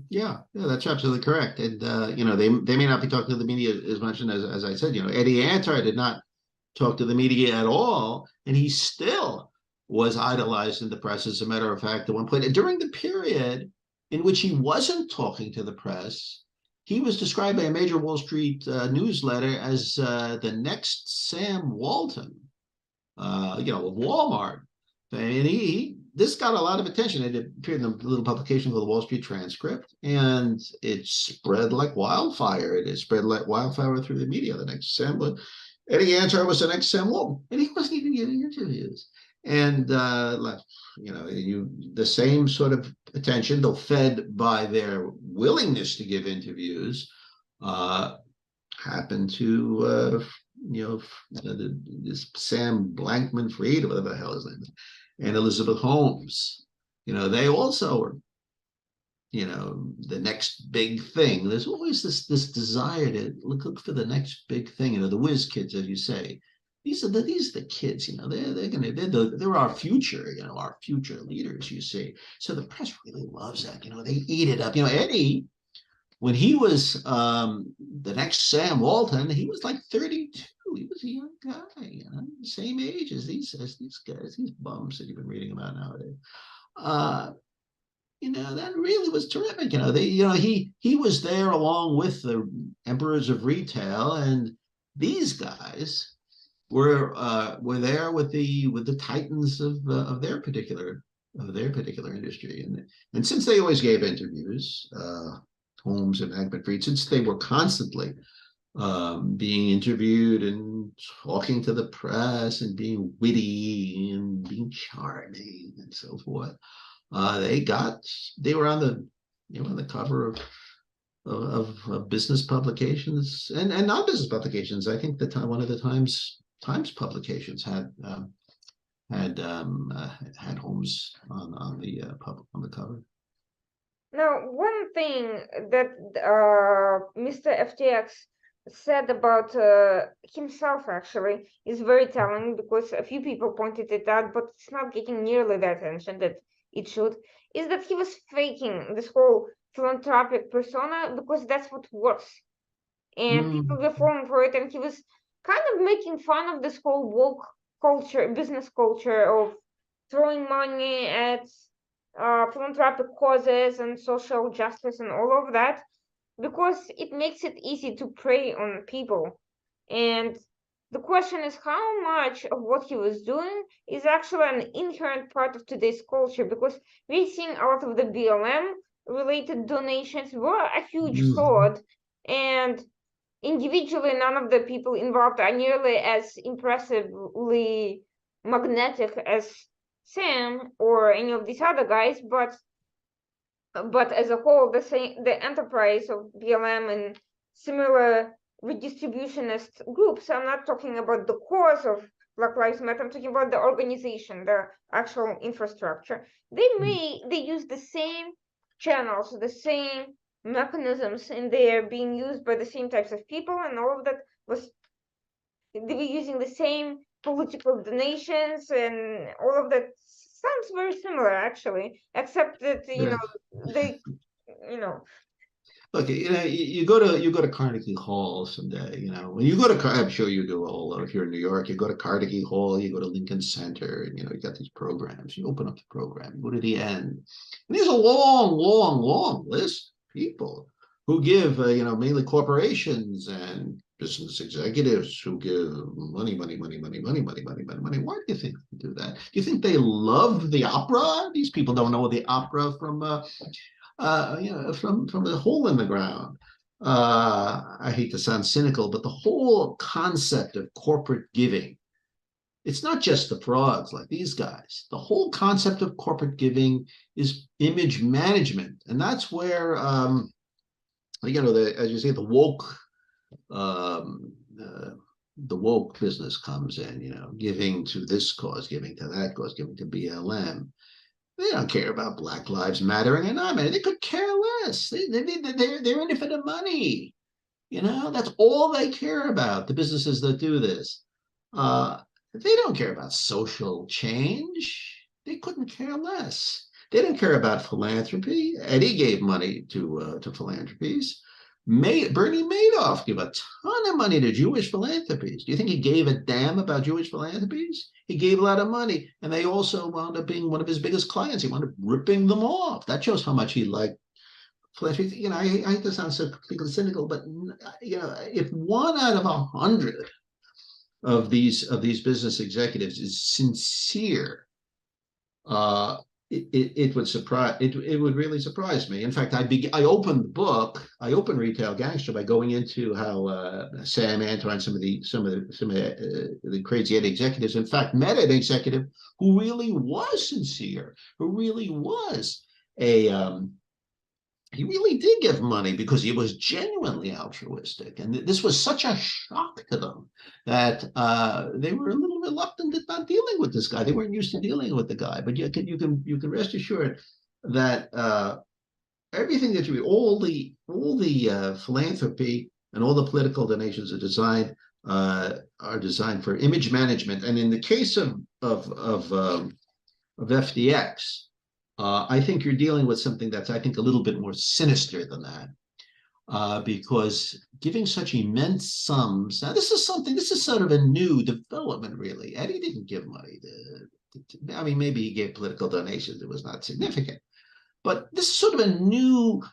Yeah, that's absolutely correct. And they may not be talking to the media as much. And as I said, Eddie Antar did not talk to the media at all, and he still was idolized in the press. As a matter of fact, at one point during the period in which he wasn't talking to the press, he was described by a major Wall Street newsletter as the next Sam Walton, of Walmart. And this got a lot of attention. It appeared in a little publication called the Wall Street Transcript, and it spread like wildfire. It spread like wildfire through the media. The next Sam, Eddie Antar was the next Sam Walton, and he wasn't even giving interviews. And the same sort of attention, though fed by their willingness to give interviews, happened to this Sam Blankman-Fried, or whatever the hell his name is, and Elizabeth Holmes. They also were, the next big thing. There's always this desire to look for the next big thing. The whiz kids, as you say. These are the kids. They're our future. Our future leaders. You see. So the press really loves that. They eat it up. Eddie, when he was the next Sam Walton, he was like 32. He was a young guy, same age as these guys, these bums that you've been reading about nowadays. That really was terrific. He was there along with the emperors of retail, and these guys were there with the titans of their particular industry, and since they always gave interviews, Holmes and Blankman-Fried, since they were constantly being interviewed and talking to the press and being witty and being charming and so forth, they were on the cover of business publications and non-business publications. I think one of the Times publications had Holmes on the cover. Now, one thing that Mr. FTX said about himself actually is very telling, because a few people pointed it out, but it's not getting nearly the attention that it should, is that he was faking this whole philanthropic persona because that's what works. And people were falling for it, and he was kind of making fun of this whole woke culture, business culture of throwing money at philanthropic causes and social justice and all of that, because it makes it easy to prey on people. And the question is how much of what he was doing is actually an inherent part of today's culture, because we're seeing a lot of the BLM related donations were a huge fraud, and individually none of the people involved are nearly as impressively magnetic as Sam or any of these other guys, but as a whole, the enterprise of BLM and similar redistributionist groups, I'm not talking about the cause of Black Lives Matter, I'm talking about the organization, the actual infrastructure. They use the same channels, the same mechanisms, and they're being used by the same types of people, and all of that they were using the same political donations, and all of that sounds very similar actually, except that they Look, you go to Carnegie Hall someday. When you go to, I'm sure you do. Although if you're in New York, you go to Carnegie Hall, you go to Lincoln Center, and you got these programs. You open up the program, you go to the end, and there's a long list of people who give, mainly corporations and business executives who give money. Why do you think they do that? Do you think they love the opera? These people don't know the opera from the hole in the ground. I hate to sound cynical, but the whole concept of corporate giving, it's not just the frauds like these guys. The whole concept of corporate giving is image management, and that's where as you say, the woke business comes in. Giving to this cause, giving to that cause, giving to BLM. They don't care about Black Lives Mattering or not, man. They could care less. They're in it for the money. That's all they care about, the businesses that do this. They don't care about social change. They couldn't care less. They don't care about philanthropy. Eddie gave money to philanthropies. Bernie Madoff gave a ton of money to Jewish philanthropies. Do you think he gave a damn about Jewish philanthropies? He gave a lot of money, and they also wound up being one of his biggest clients. He wound up ripping them off. That shows how much he liked philanthropy. I hate to sound so completely cynical, but if 1 out of 100 of these business executives is sincere, uh, it would surprise it would really surprise me. In fact, I opened Retail Gangster by going into how Sam Antoine, some of the crazy Eddie executives, in fact, met an executive who really was sincere, who really was a he really did give money because he was genuinely altruistic. And this was such a shock to them that they were a little reluctant at not dealing with this guy. They weren't used to dealing with the guy. But you can rest assured that everything that all the philanthropy and all the political donations are designed for image management. And in the case of FDX, I think you're dealing with something that's, I think, a little bit more sinister than that, because giving such immense sums. Now, this is sort of a new development, really. Eddie didn't give money I mean, maybe he gave political donations. It was not significant, but this is sort of a new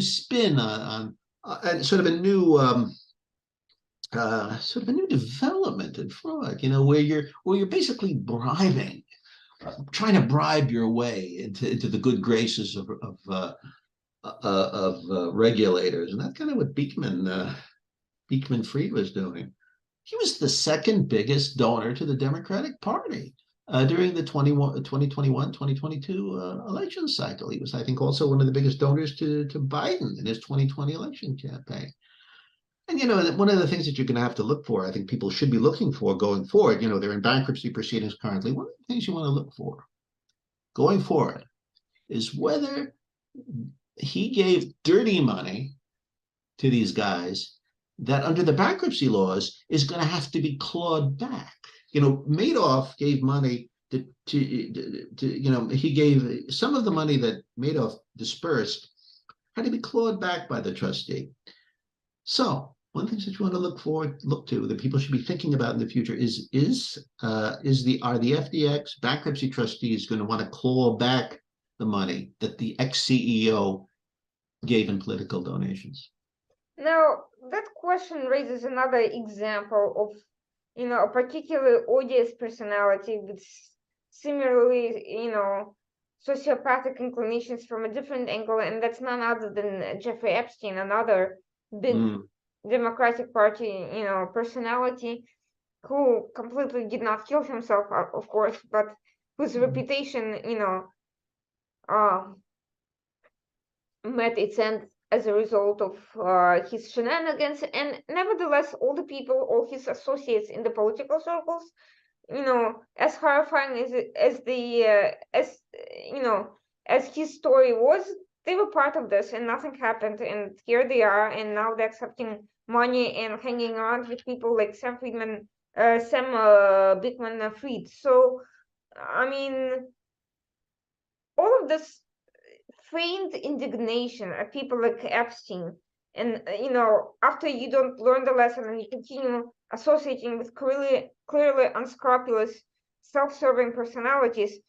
spin on sort of a new development in fraud. Where you're basically bribing. Trying to bribe your way into the good graces of regulators, and that's kind of what Beekman Fried was doing. He was the second biggest donor to the Democratic Party during the 2021-2022 election cycle. He was, I think, also one of the biggest donors to Biden in his 2020 election campaign. And, one of the things that you're going to have to look for, I think people should be looking for going forward, they're in bankruptcy proceedings currently. One of the things you want to look for going forward is whether he gave dirty money to these guys that under the bankruptcy laws is going to have to be clawed back. Madoff gave money he gave some of the money that Madoff dispersed had to be clawed back by the trustee. So one of the things that you want to look to, that people should be thinking about in the future are the FDX bankruptcy trustees going to want to claw back the money that the ex-CEO gave in political donations? Now, that question raises another example of, a particularly odious personality with similarly, sociopathic inclinations from a different angle, and that's none other than Jeffrey Epstein, another big Democratic Party, personality who completely did not kill himself, of course, but whose reputation, met its end as a result of his shenanigans. And nevertheless, all the people, all his associates in the political circles, as horrifying as his story was, they were part of this, and nothing happened. And here they are, and now they're accepting money and hanging around with people like Sam Beekman-Fried. So, I mean, all of this feigned indignation at people like Epstein, and after you don't learn the lesson and you continue associating with clearly unscrupulous, self-serving personalities,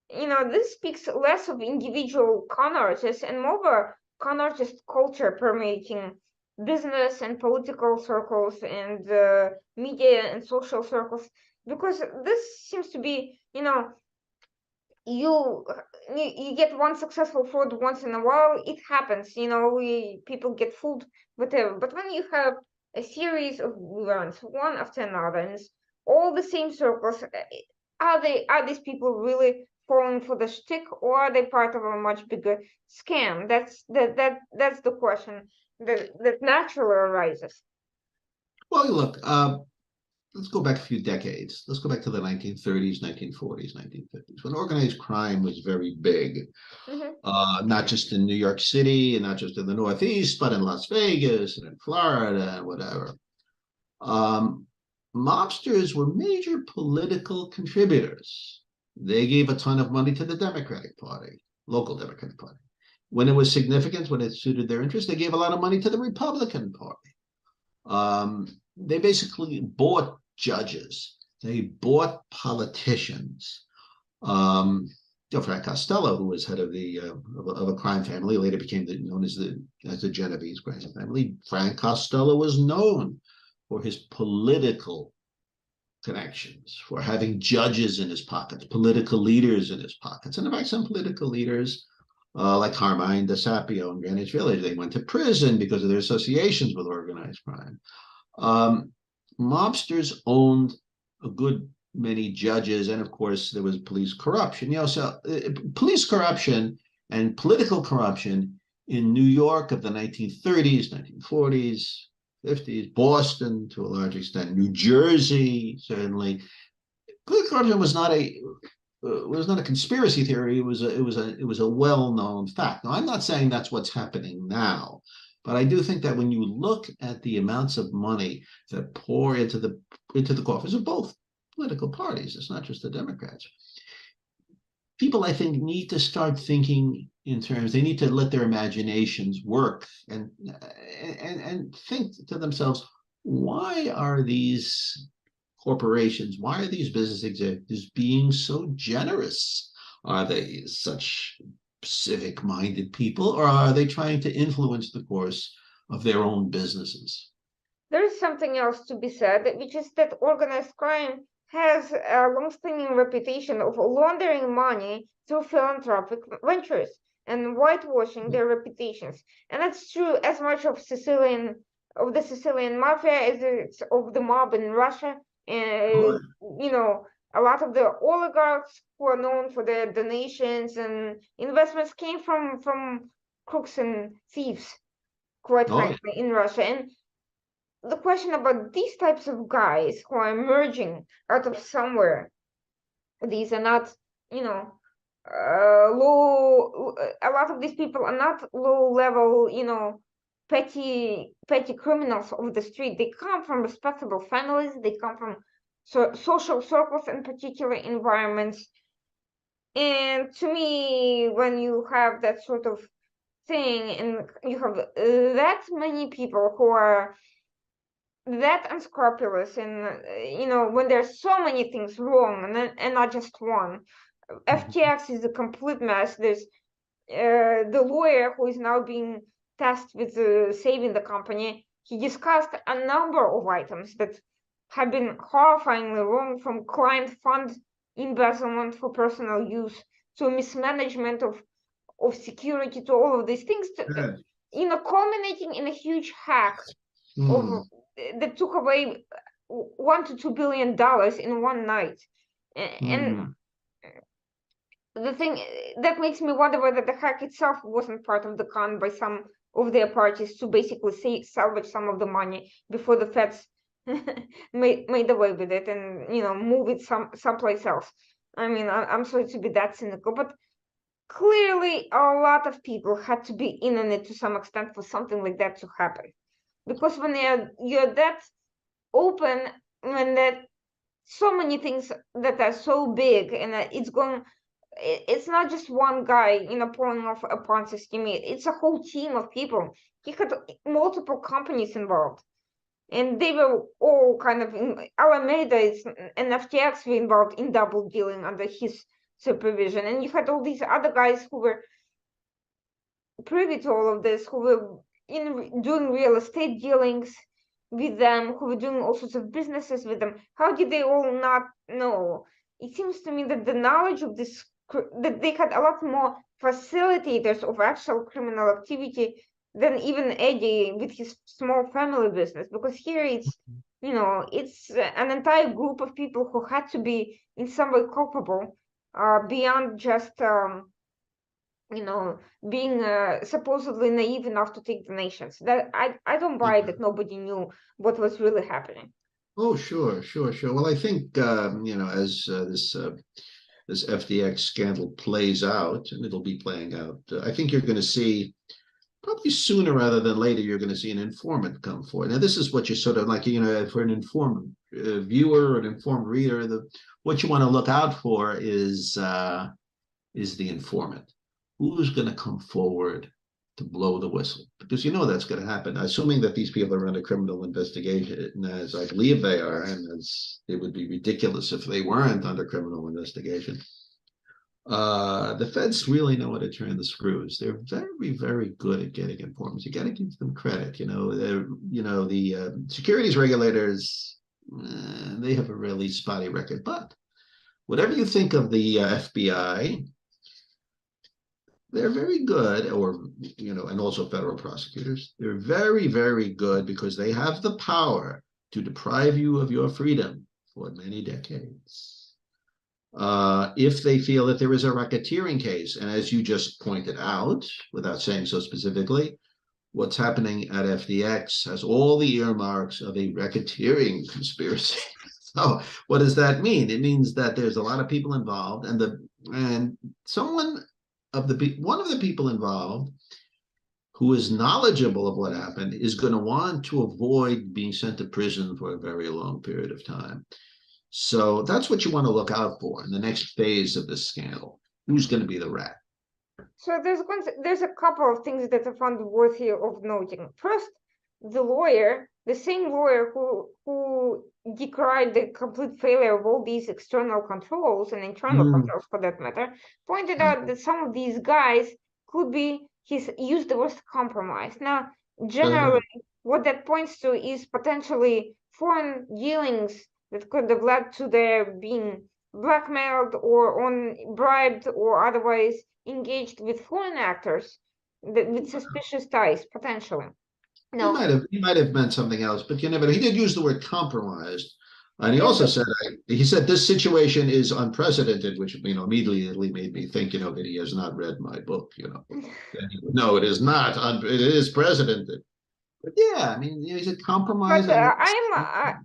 this speaks less of individual con artists and more of a con artist culture permeating business and political circles and media and social circles, because this seems to be, you get one successful fraud once in a while. It happens, people get fooled, whatever. But when you have a series of events, one after another, and it's all the same circles, are these people really falling for the shtick, or are they part of a much bigger scam? That's the question that naturally arises. Well, look, let's go back a few decades. Let's go back to the 1930s, 1940s, 1950s, when organized crime was very big, not just in New York City and not just in the Northeast, but in Las Vegas and in Florida and whatever. Mobsters were major political contributors. They gave a ton of money to the Democratic Party, local Democratic Party. When it was significant, when it suited their interest, they gave a lot of money to the Republican Party. They basically bought judges. They bought politicians. Frank Costello, who was head of a crime family, later became known as the Genovese crime family. Frank Costello was known for his political connections, for having judges in his pockets, political leaders in his pockets. And in fact, some political leaders, like Carmine DeSapio in Greenwich Village, they went to prison because of their associations with organized crime. Mobsters owned a good many judges, and of course, there was police corruption. So police corruption and political corruption in New York of the 1930s, 1940s, 50s, Boston to a large extent, New Jersey certainly. Political corruption was not a conspiracy theory. It was a well-known fact. Now, I'm not saying that's what's happening now, but I do think that when you look at the amounts of money that pour into the coffers of both political parties, it's not just the Democrats. People, I think, need to start thinking in terms. They need to let their imaginations work and think to themselves, why are these corporations, why are these business executives being so generous? Are they such civic-minded people, or are they trying to influence the course of their own businesses? There is something else to be said, which is that organized crime has a long-standing reputation of laundering money through philanthropic ventures and whitewashing their reputations. And that's true as much of the Sicilian mafia as it's of the mob in Russia. And a lot of the oligarchs who are known for their donations and investments came from crooks and thieves, quite frankly, in Russia. And the question about these types of guys who are emerging out of somewhere, these are not, low. A lot of these people are not low level, petty criminals of the street. They come from respectable families. They come from social circles and particular environments. And to me, when you have that sort of thing, and you have that many people who are that unscrupulous, and when there's so many things wrong and not just one. FTX is a complete mess. There's the lawyer who is now being tasked with saving the company. He discussed a number of items that have been horrifyingly wrong, from client fund embezzlement for personal use to mismanagement of security, to all of these things, culminating in a huge hack that took away $1 to $2 billion in one night. And the thing that makes me wonder whether the hack itself wasn't part of the con by some of their parties to basically salvage some of the money before the feds made away with it and move it someplace else. I mean, I'm sorry to be that cynical, but clearly a lot of people had to be in on it to some extent for something like that to happen. Because when you're that open, when that so many things that are so big, and it's not just one guy, pulling off a Ponzi scheme. It's a whole team of people. He had multiple companies involved, and they were all kind of Alameda and FTX were involved in double dealing under his supervision. And you had all these other guys who were privy to all of this, who were doing real estate dealings with them, who were doing all sorts of businesses with them. How did they all not know? It seems to me that the knowledge of this, that they had a lot more facilitators of actual criminal activity than even Eddie with his small family business. Because here it's an entire group of people who had to be in some way culpable, beyond just being supposedly naive enough to take donations. That I don't buy that nobody knew what was really happening. Oh, sure. Well, I think as this FTX scandal plays out, and it'll be playing out, I think you're going to see, probably sooner rather than later, you're going to see an informant come forward. Now, this is what you sort of like, for an informed viewer or an informed reader, what you want to look out for is the informant. Who's going to come forward to blow the whistle? Because that's going to happen, assuming that these people are under criminal investigation, as I believe they are, and as it would be ridiculous if they weren't under criminal investigation. The feds really know how to turn the screws. They're very, very good at getting informants. You got to give them credit. The securities regulators, they have a really spotty record. But whatever you think of the FBI, they're very good, and also federal prosecutors. They're very, very good because they have the power to deprive you of your freedom for many decades. If they feel that there is a racketeering case, and as you just pointed out, without saying so specifically, what's happening at FTX has all the earmarks of a racketeering conspiracy. So what does that mean? It means that there's a lot of people involved, and one of the people involved who is knowledgeable of what happened is going to want to avoid being sent to prison for a very long period of time. So that's what you want to look out for in the next phase of this scandal. Who's going to be the rat? So there's a couple of things that I found worthy of noting. First, the same lawyer who decried the complete failure of all these external controls and internal controls for that matter, pointed out that some of these guys could be, he's used the word compromise. Now, generally, what that points to is potentially foreign dealings that could have led to their being blackmailed or bribed or otherwise engaged with foreign actors with suspicious ties, potentially. No. He might have meant something else, but but he did use the word compromised. And he also said, this situation is unprecedented, which, immediately made me think, that he has not read my book, No, it is not. It is precedented. But yeah, he's a compromise. But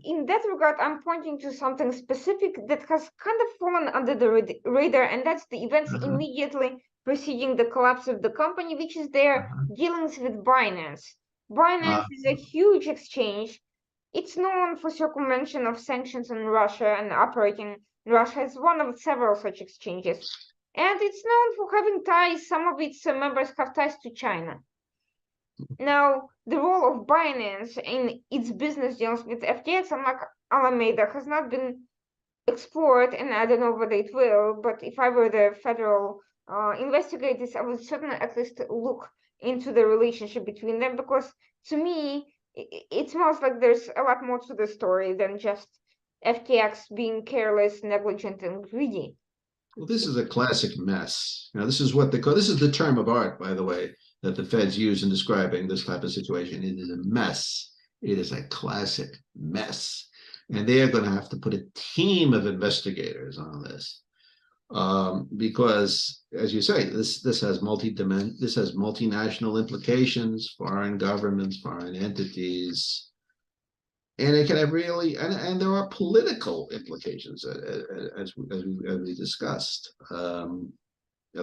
in that regard, I'm pointing to something specific that has kind of fallen under the radar, and that's the events immediately preceding the collapse of the company, which is their dealings with Binance. Binance is a huge exchange. It's known for circumvention of sanctions on Russia and operating in Russia as one of several such exchanges. And it's known for having ties, some of its members have ties to China. Now, the role of Binance in its business deals with FTX, unlike Alameda, has not been explored, and I don't know whether it will, but if I were the federal investigators, I would certainly at least look into the relationship between them, because to me, it smells like there's a lot more to the story than just FTX being careless, negligent, and greedy. Well, this is a classic mess. This is the term of art, by the way, that the feds use in describing this type of situation. It is a mess. It is a classic mess. And they are going to have to put a team of investigators on this. Because, as you say, this has multinational implications, foreign governments, foreign entities, and it can have and there are political implications, as we discussed. Are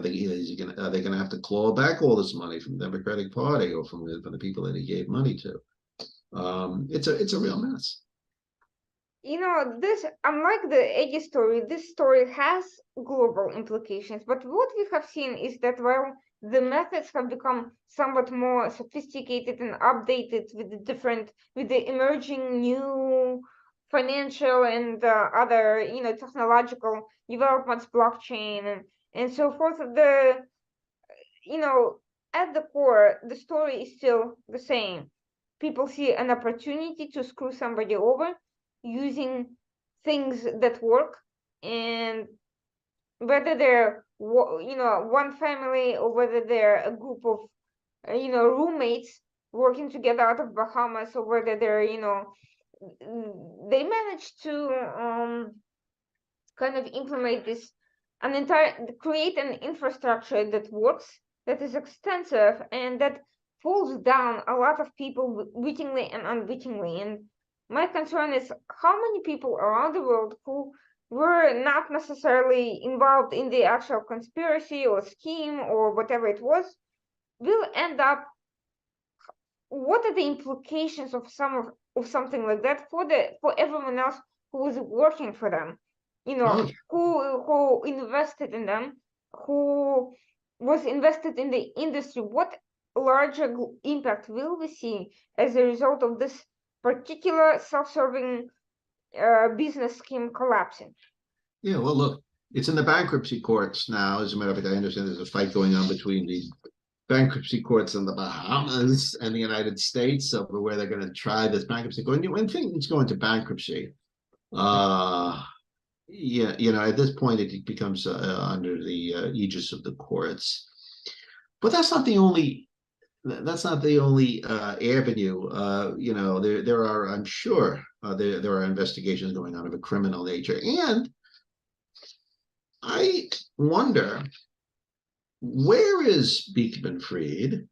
they going to have to claw back all this money from the Democratic Party or from the people that he gave money to? It's a real mess. This, unlike the Eddie story, this story has global implications. But what we have seen is that while the methods have become somewhat more sophisticated and updated with the emerging new financial and other, technological developments, blockchain and so forth, at the core, the story is still the same. People see an opportunity to screw somebody over using things that work, and whether they're one family or whether they're a group of roommates working together out of Bahamas, or whether they're they managed to kind of implement create an infrastructure that works, that is extensive, and that pulls down a lot of people wittingly and unwittingly. And my concern is how many people around the world who were not necessarily involved in the actual conspiracy or scheme or whatever it was will end up. What are the implications of something like that for everyone else who was working for them? Who invested in them, who was invested in the industry? What larger impact will we see as a result of this particular self-serving business scheme collapsing? Yeah, well, look, It's in the bankruptcy courts now. As a matter of fact, I understand there's a fight going on between the bankruptcy courts in the Bahamas and the United States over where they're going to try this bankruptcy. When things go into bankruptcy, yeah, at this point it becomes under the aegis of the courts. But that's not the only. That's not the only avenue. There are, I'm sure, there are investigations going on of a criminal nature, and I wonder, where is Beekman-Fried?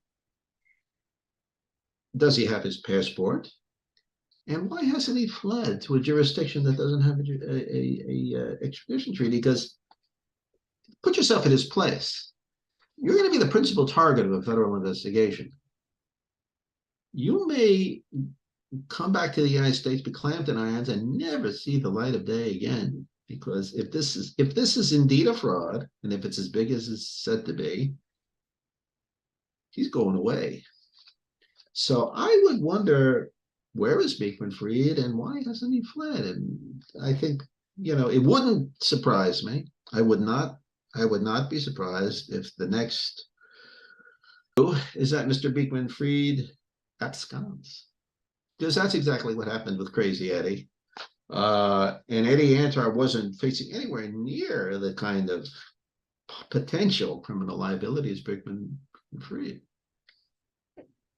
Does he have his passport? And why hasn't he fled to a jurisdiction that doesn't have a extradition treaty? Because put yourself in his place. You're going to be the principal target of a federal investigation. You may come back to the United States, be clamped in irons, and never see the light of day again. Because if this is indeed a fraud, and if it's as big as it's said to be, he's going away. So I would wonder, where is Beekman-Fried and why hasn't he fled? And I think, it wouldn't surprise me. I would not be surprised if the next is that Mr. Beekman-Fried absconds. Because that's exactly what happened with Crazy Eddie. And Eddie Antar wasn't facing anywhere near the kind of potential criminal liability as Beekman-Fried.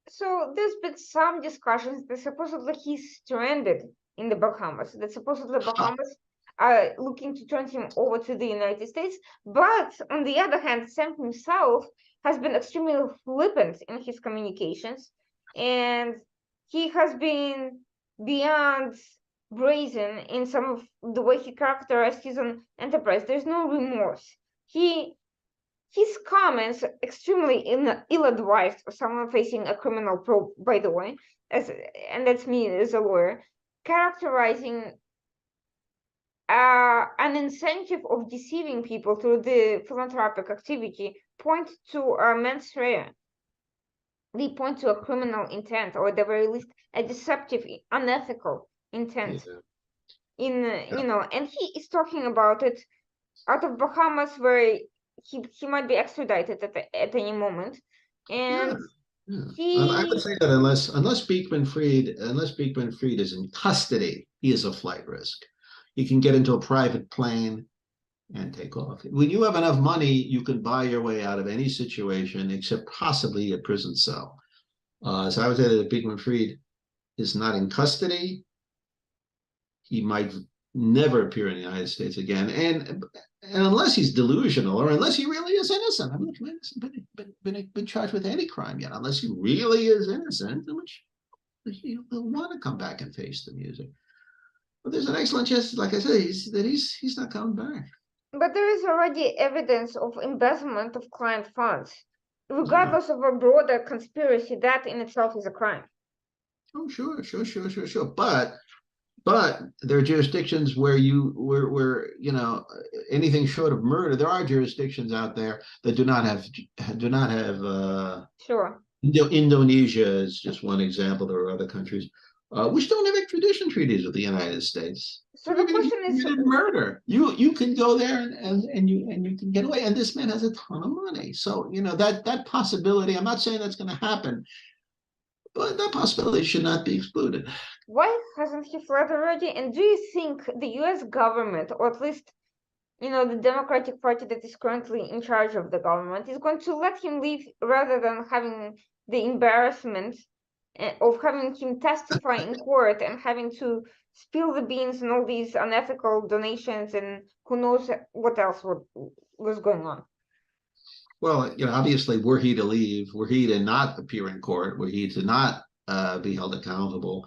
So there's been some discussions that supposedly he's stranded in the Bahamas, that supposedly Bahamas are looking to turn him over to the United States. But on the other hand, Sam himself has been extremely flippant in his communications, and he has been beyond brazen in some of the way he characterized his own enterprise. There's no remorse. His comments extremely ill-advised for someone facing a criminal probe, by the way, and that's me as a lawyer, characterizing an incentive of deceiving people through the philanthropic activity point to a mens rea. They point to a criminal intent, or at the very least, a deceptive, unethical intent. Yeah. And he is talking about it out of Bahamas, where he might be extradited at any moment, and I would say that unless Beekman-Fried is in custody, he is a flight risk. He can get into a private plane and take off. When you have enough money, you can buy your way out of any situation except possibly a prison cell. So I would say that if Beekman-Fried is not in custody, he might never appear in the United States again. And unless he's delusional, or unless he really is innocent. I mean, been charged with any crime yet. Unless he really is innocent, in which he'll want to come back and face the music. But there's an excellent chance, like I said, he's not coming back. But there is already evidence of embezzlement of client funds. Regardless of a broader conspiracy, that in itself is a crime. Oh, sure. But there are jurisdictions where anything short of murder. There are jurisdictions out there that do not have. Sure. Indonesia is just one example. There are other countries which don't have extradition treaties with the United States. So the question is, murder. You can go there and you can get away. And this man has a ton of money. So that possibility. I'm not saying that's going to happen, but that possibility should not be excluded. Why hasn't he fled already? And do you think the U.S. government, or at least, the Democratic Party that is currently in charge of the government, is going to let him leave rather than having the embarrassment of having him testify in court and having to spill the beans and all these unethical donations and who knows what else was going on? Well, obviously, were he to leave, were he to not appear in court, were he to not be held accountable,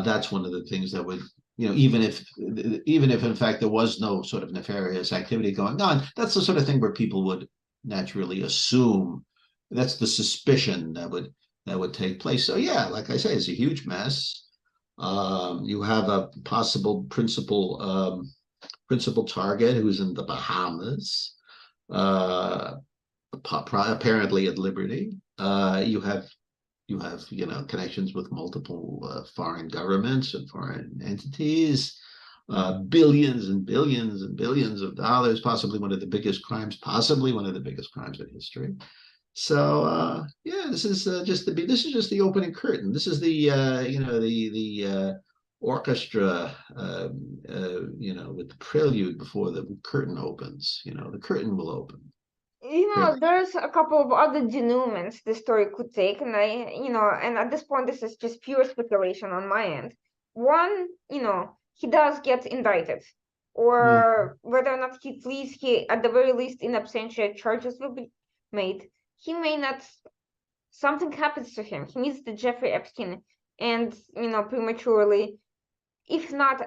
that's one of the things that would, even if in fact there was no sort of nefarious activity going on, that's the sort of thing where people would naturally assume. That's the suspicion that would take place. So yeah, like I say, it's a huge mess. You have a possible principal target who's in the Bahamas, apparently at liberty. You have connections with multiple foreign governments and foreign entities. billions and billions and billions of dollars, possibly one of the biggest crimes, in history. So yeah, this is this is just the opening curtain. This is the orchestra, with the prelude before the curtain opens. The curtain will open. There's a couple of other denouements the story could take, and and at this point, this is just pure speculation on my end. One, he does get indicted, Mm. or whether or not he flees, he, at the very least, in absentia, charges will be made. He may not, something happens to him. He meets the Jeffrey Epstein, and, prematurely, if not,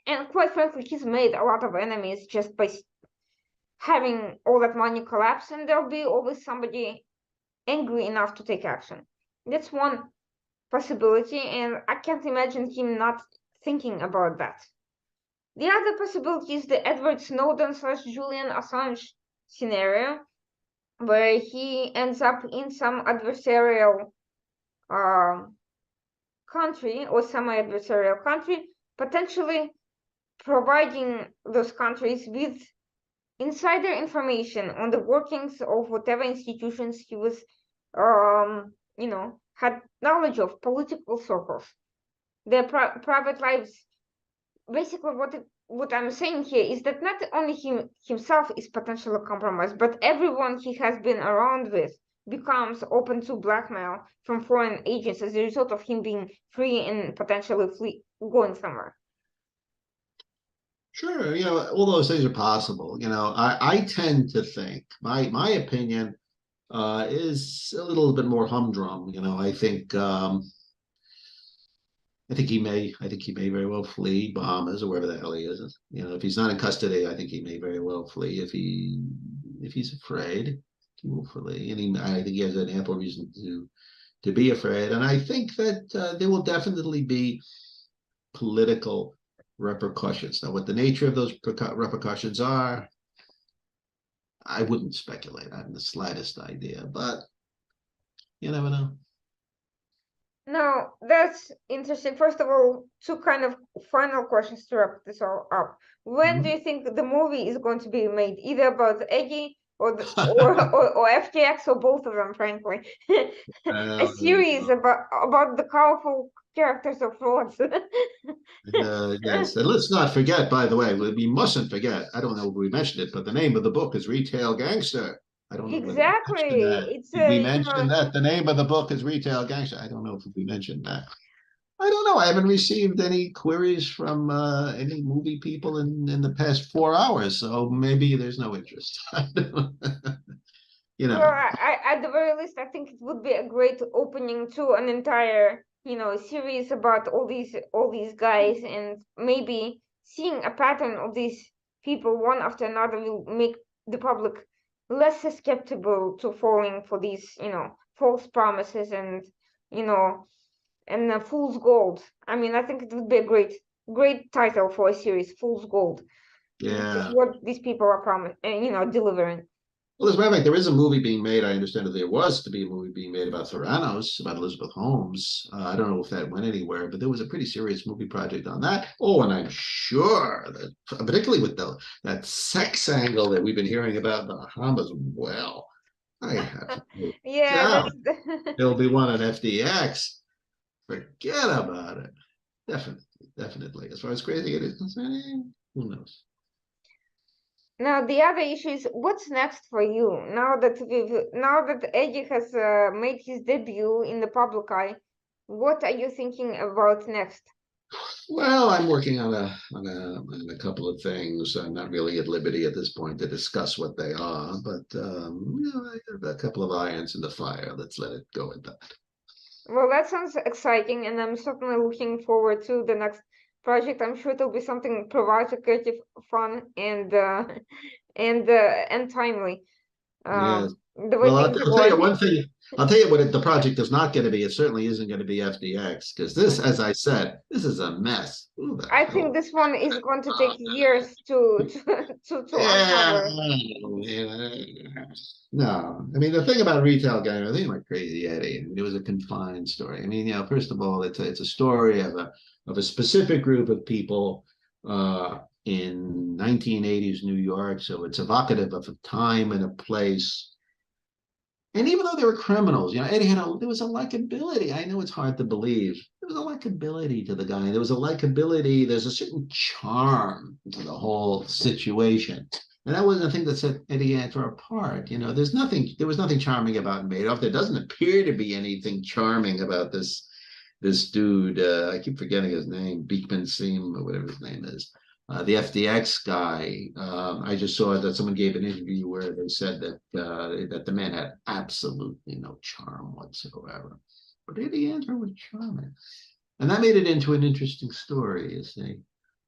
and quite frankly, he's made a lot of enemies just by having all that money collapse, and there'll be always somebody angry enough to take action. That's one possibility, and I can't imagine him not thinking about that. The other possibility is the Edward Snowden / Julian Assange scenario, where he ends up in some adversarial country or semi-adversarial country, potentially providing those countries with insider information on the workings of whatever institutions he was, had knowledge of, political circles, their private lives. Basically, what I'm saying here is that not only himself is potentially compromised, but everyone he has been around with becomes open to blackmail from foreign agents as a result of him being free and potentially going somewhere. Sure, all those things are possible. I tend to think my opinion is a little bit more humdrum. I think he may very well flee Bahamas or wherever the hell he is. If he's not in custody, I think he may very well flee. If he's afraid, he will flee, and I think he has an ample reason to be afraid. And I think that there will definitely be political repercussions. Now, what the nature of those repercussions are, I wouldn't speculate. I have the slightest idea, but you never know. Now, that's interesting. First of all, two kind of final questions to wrap this all up. When do you think the movie is going to be made? Either about Eggy or or FTX, or both of them, frankly. A series about the colorful characters of frauds. Yes, and let's not forget, by the way, we mustn't forget. I don't know if we mentioned it, but the name of the book is Retail Gangster. I don't know whether we mentioned Exactly. that. It's Did we mention that the name of the book is Retail Gangster? I don't know if we mentioned that. I don't know. I haven't received any queries from any movie people in the past 4 hours, so maybe there's no interest. Well, at the very least, I think it would be a great opening to an entire, series about all these guys, and maybe seeing a pattern of these people one after another will make the public less susceptible to falling for these, false promises and, fool's gold. I mean, I think it would be a great title for a series, Fool's Gold. This is Yeah. what these people are delivering. Well, as a matter of fact, there is a movie being made. I understand that there was to be a movie being made about Theranos, about Elizabeth Holmes. I don't know if that went anywhere, but there was a pretty serious movie project on that. Oh, and I'm sure that, particularly with that sex angle that we've been hearing about in the Bahamas, well, I have no doubt there'll be one on FDX. Forget about it. Definitely. As far as crazy it is concerned, who knows? Now the other issue is what's next for you now that Eddie has made his debut in the public eye. What are you thinking about next? Well, I'm working on a couple of things. I'm not really at liberty at this point to discuss what they are, but I have a couple of irons in the fire. Let's let it go at that. Well, that sounds exciting, and I'm certainly looking forward to the next project. I'm sure it'll be something provocative, fun, and timely. Yes. the way Well, things I'll tell you work. one thing. I'll tell you what the project is not going to be. It certainly isn't going to be FDX because this, Mhm. as I said, this is a mess. Who the I think hell? this one is going to take years to Yeah, uncover. no. I mean, the thing about Retail Guy, I think about Crazy Eddie. I mean, it was a confined story. I mean, first of all, it's a story of a specific group of people in 1980s New York. So it's evocative of a time and a place. And even though they were criminals, Eddie there was a likability. I know it's hard to believe. There was a likability to the guy. There was a likability. There's a certain charm to the whole situation. And that wasn't the thing that set Eddie Antar apart. There was nothing charming about Madoff. There doesn't appear to be anything charming about this dude. I keep forgetting his name, Beekman Seam or whatever his name is. The FDX guy. I just saw that someone gave an interview where they said that the man had absolutely no charm whatsoever. But Eddie Andrew was charming, and that made it into an interesting story. You see,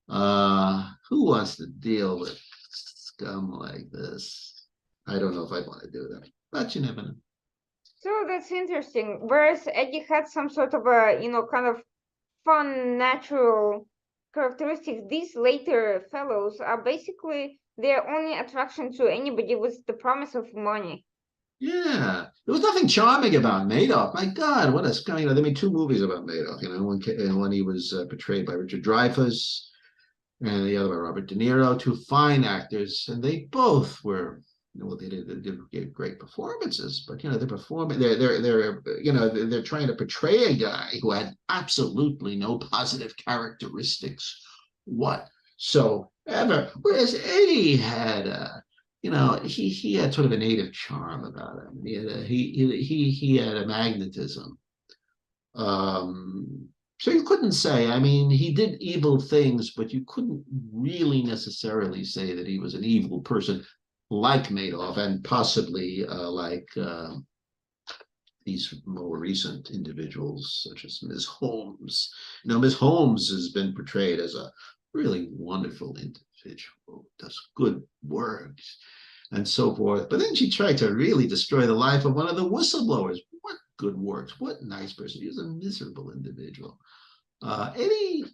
who wants to deal with scum like this? I don't know if I'd want to do that, but you never know. So that's interesting. Whereas Eddie had some sort of a, kind of fun, natural characteristics, these later fellows are basically their only attraction to anybody with the promise of money. Yeah, there was nothing charming about Madoff. My God, what a scum! They made two movies about Madoff. One he was portrayed by Richard Dreyfuss, and the other by Robert De Niro. Two fine actors, and they both were. Well, they did great performances, but they're performing. They're trying to portray a guy who had absolutely no positive characteristics whatsoever. Whereas Eddie had he had sort of a native charm about him. He had a magnetism. So you couldn't say. I mean, he did evil things, but you couldn't really necessarily say that he was an evil person like Madoff and possibly like these more recent individuals, such as Ms. Holmes. Ms. Holmes has been portrayed as a really wonderful individual, does good work and so forth. But then she tried to really destroy the life of one of the whistleblowers. What good works, what nice person. He was a miserable individual. Eddie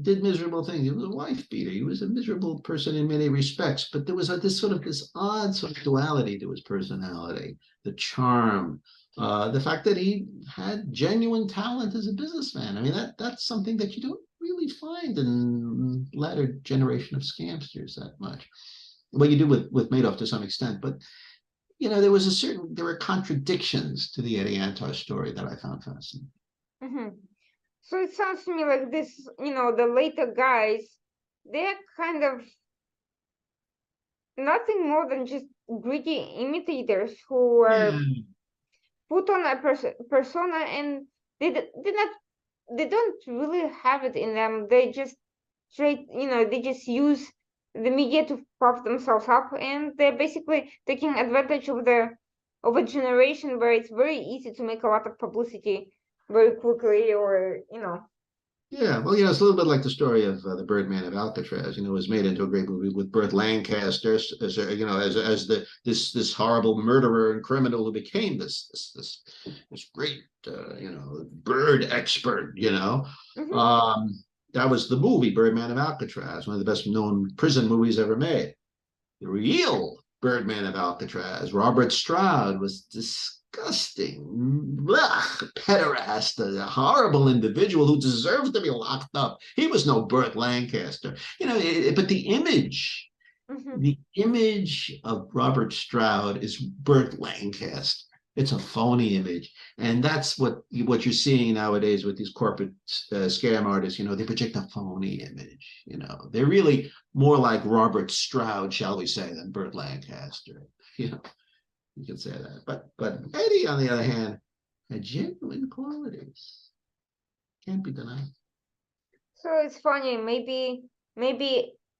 did miserable things. He was a wife beater. He was a miserable person in many respects, but there was this odd sort of duality to his personality, the charm, the fact that he had genuine talent as a businessman. I mean, that's something that you don't really find in latter generation of scamsters that much. Well, you do with Madoff to some extent, but there were contradictions to the Eddie Antar story that I found fascinating. Hmm. So it sounds to me like this, the later guys, they're kind of nothing more than just greedy imitators who are Yeah. put on a persona and they not they don't really have it in them. They just they just use the media to prop themselves up, and they're basically taking advantage of a generation where it's very easy to make a lot of publicity very quickly, or Yeah, well, it's a little bit like the story of the Birdman of Alcatraz. It was made into a great movie with Burt Lancaster, as this horrible murderer and criminal who became this great bird expert. Mhm. That was the movie Birdman of Alcatraz, one of the best known prison movies ever made. The real Birdman of Alcatraz, Robert Stroud, was disgusting, pederast, a horrible individual who deserved to be locked up. He was no Burt Lancaster, but Mhm. the image of Robert Stroud is Burt Lancaster. It's a phony image, and that's what you're seeing nowadays with these corporate scam artists. They project a phony image. They're really more like Robert Stroud, shall we say, than Burt Lancaster. You can say that. But Eddie, on the other hand, had genuine qualities. Can't be denied. So it's funny. Maybe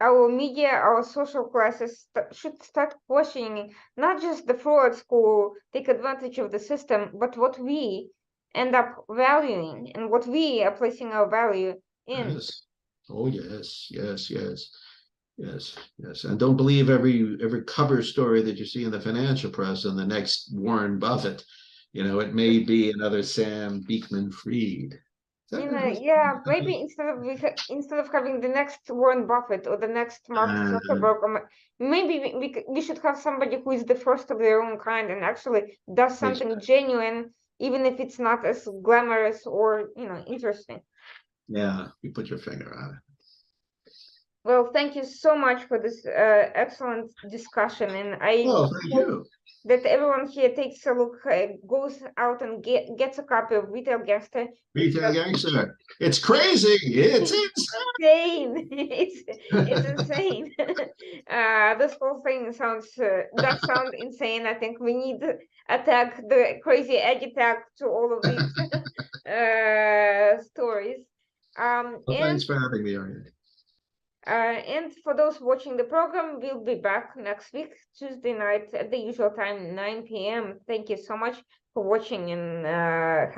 our media, our social classes should start questioning not just the frauds who take advantage of the system, but what we end up valuing and what we are placing our value in. Yes. Oh yes, yes, yes. Yes, yes, and don't believe every cover story that you see in the financial press and the next Warren Buffett. It may be another Sam Beekman-Fried. Yeah, maybe instead of having the next Warren Buffett or the next Mark Zuckerberg, maybe we should have somebody who is the first of their own kind and actually does something genuine, even if it's not as glamorous or interesting. Yeah, you put your finger on it. Well, thank you so much for this excellent discussion, and I Oh, thank hope you. that everyone here takes a look, goes out and gets a copy of Retail Gangster. Retail Gangster. It's crazy. It's insane. It's insane. This whole thing does sound insane. I think we need a tag, the crazy Eddie tag to all of these stories. Well, thanks for having me, Arnie. And for those watching the program, we'll be back next week, Tuesday night at the usual time, 9 p.m. Thank you so much for watching and